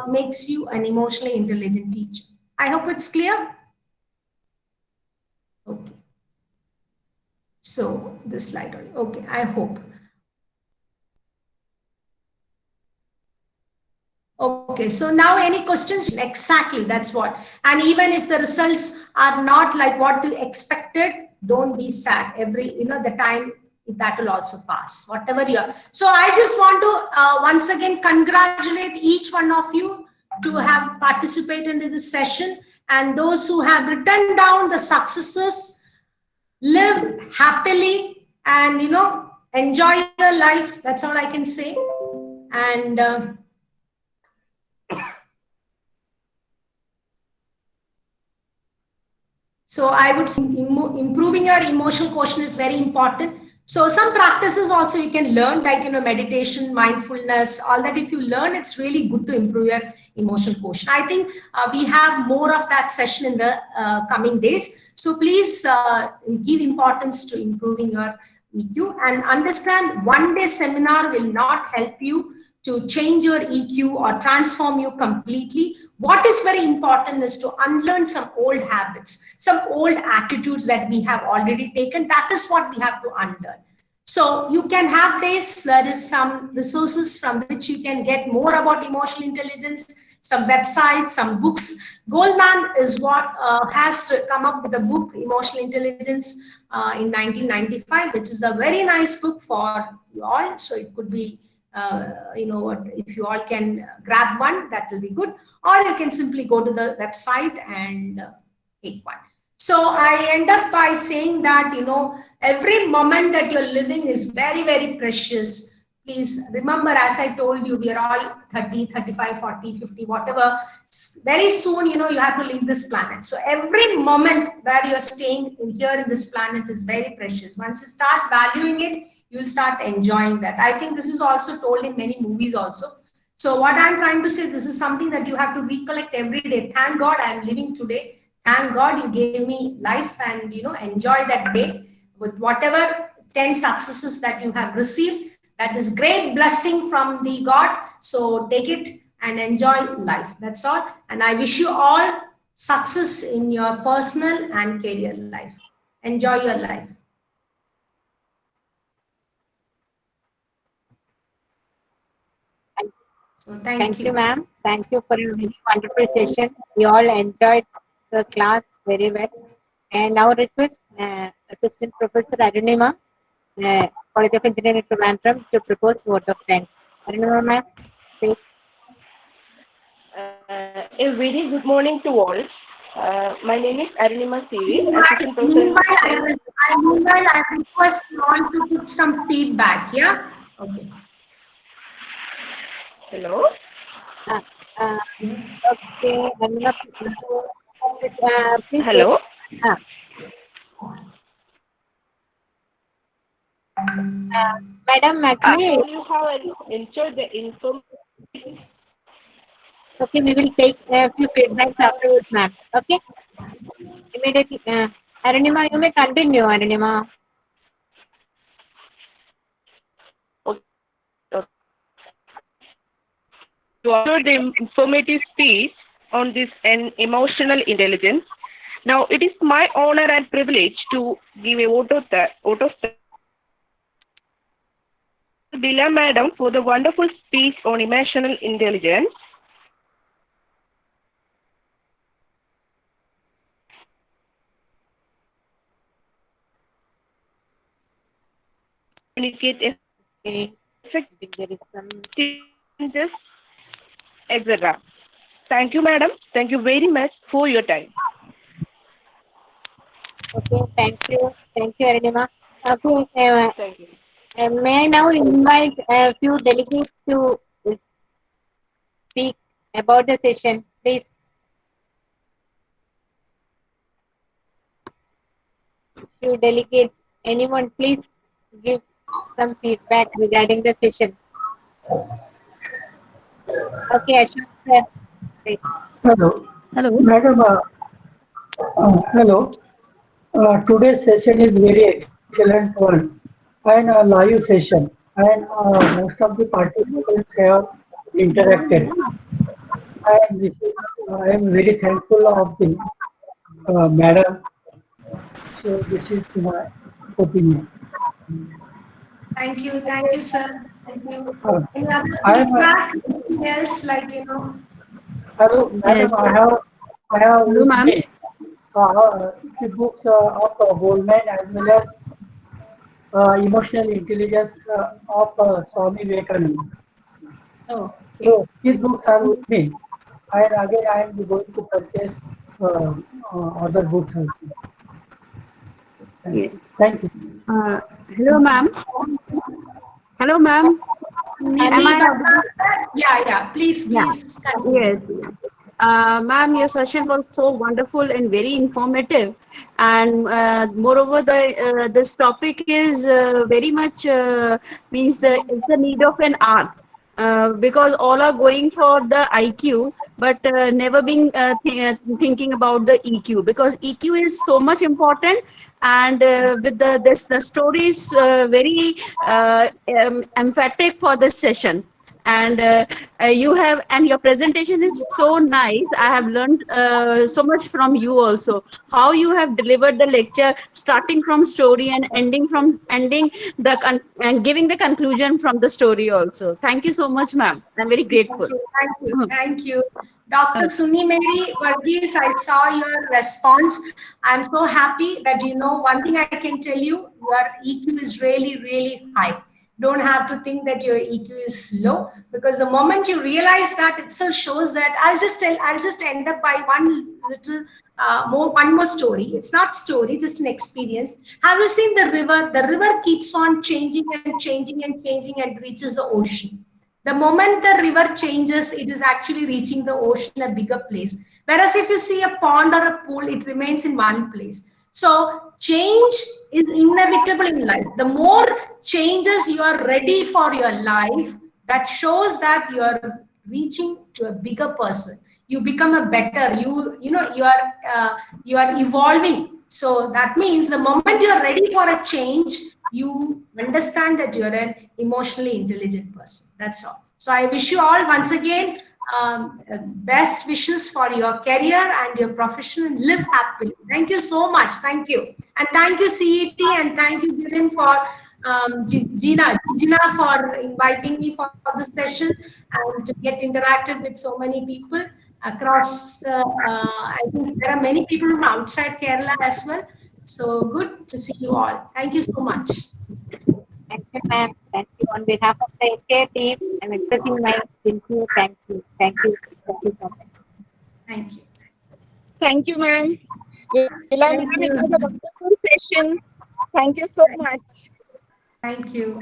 makes you an emotionally intelligent teacher. I hope it's clear. Okay. So this slide only. Okay, I hope. Okay, so now any questions? Exactly, that's what. And even if the results are not like what you expected, don't be sad. The time that will also pass, whatever you are. So I just want to once again congratulate each one of you to have participated in this session, and those who have written down the successes, live happily and enjoy your life. That's all I can say. And So I would say improving your emotional quotient is very important. So some practices also you can learn, like, meditation, mindfulness, all that. If you learn, it's really good to improve your emotional quotient. I think we have more of that session in the coming days. So please give importance to improving your EQ, and understand one day seminar will not help you to change your EQ or transform you completely. What is very important is to unlearn some old habits, some old attitudes that we have already taken. That is what we have to unlearn. So you can have this. There is some resources from which you can get more about emotional intelligence, some websites, some books. Goldman is what has come up with the book Emotional Intelligence in 1995, which is a very nice book for you all. So it could be, if you all can grab one, that will be good. Or you can simply go to the website and take one. So I end up by saying that, every moment that you're living is very, very precious. Please remember, as I told you, we are all 30, 35, 40, 50, whatever. Very soon, you have to leave this planet. So every moment where you're staying here in this planet is very precious. Once you start valuing it, you'll start enjoying that. I think this is also told in many movies also. So what I'm trying to say, this is something that you have to recollect every day. Thank God I'm living today. Thank God you gave me life, and enjoy that day with whatever 10 successes that you have received. That is great blessing from the God. So take it and enjoy life. That's all. And I wish you all success in your personal and career life. Enjoy your life. So Thank you, ma'am. Thank you for a very wonderful session. We all enjoyed the class very well. And now request Assistant Professor Arunima, College of Engineering, Trivandrum, to propose vote of thanks. Arunima, ma'am, please. A very good morning to all. My name is Arunima Siri, Assistant Professor. Meanwhile, I request you all to put some feedback, yeah? Okay. Hello? Okay, Arunima, please. Hello? Madam, actually, You have enjoyed the information. okay, we will take a few feedbacks afterwards, ma'am. Okay? Immediately, Arunima, you may continue, Arunima. To upload the informative speech on this emotional intelligence. Now, it is my honor and privilege to give a vote of Bila Madam for the wonderful speech on emotional intelligence. Communicate effectiveness, etc. Thank you, madam. Thank you very much for your time. Okay, thank you. Thank you, Arunima. Okay, Thank you. may I now invite a few delegates to speak about the session, please. Few delegates, anyone, please give some feedback regarding the session. Okay, Ashok sir. Great. Hello. Hello. Madam, hello. Today's session is very excellent one and a live session, and most of the participants have interacted. And this is, I am very thankful of the madam. So this is my opinion. Thank you, sir. Thank you. Any other I am. feedback? Anything else, like, Hello, madam. Yes. I have Hello, with ma'am. me the books of Goldman as well as emotional intelligence of Swami Vivekananda. Oh, So these books are with me, and again I am going to purchase other books also. Thank you. Hello, ma'am. Hello, ma'am. Am I? yeah, please, Yeah. continue. Yes. Ma'am, your session was so wonderful and very informative, and moreover, this topic is very much means it's the need of an art. Because all are going for the IQ, but never being thinking about the EQ, because EQ is so much important. And with the story is very emphatic for this session. And you have, and your presentation is so nice. I have learned so much from you also, how you have delivered the lecture, starting from story and ending and giving the conclusion from the story also. Thank you so much, ma'am. I'm very grateful. Thank you. Dr. Suni Mary Varghese, I saw your response. I'm so happy that one thing I can tell you, your EQ is really, really high. Don't have to think that your EQ is low, because the moment you realize that, itself shows that. I'll just end up by one more story. It's not story, just an experience. Have you seen the river? The river keeps on changing and changing and changing and reaches the ocean. The moment the river changes, it is actually reaching the ocean, a bigger place. Whereas if you see a pond or a pool, it remains in one place. So change is inevitable in life. The more changes you are ready for your life, that shows that you are reaching to a bigger person. You become a better, you are evolving. So that means the moment you are ready for a change, you understand that you're an emotionally intelligent person. That's all. So I wish you all once again best wishes for your career and your profession, and live happily. Thank you so much. Thank you. And thank you, CET, and thank you, Gillian, for Gina for inviting me for this session and to get interactive with so many people across. I think there are many people from outside Kerala as well. So good to see you all. Thank you so much. Thank you, ma'am. Thank you. On behalf of the entire team, I'm expressing my sincere thank you. Thank you. Thank you so much. Thank you. Thank you, ma'am. It was a wonderful session. Thank you so much. Thank you.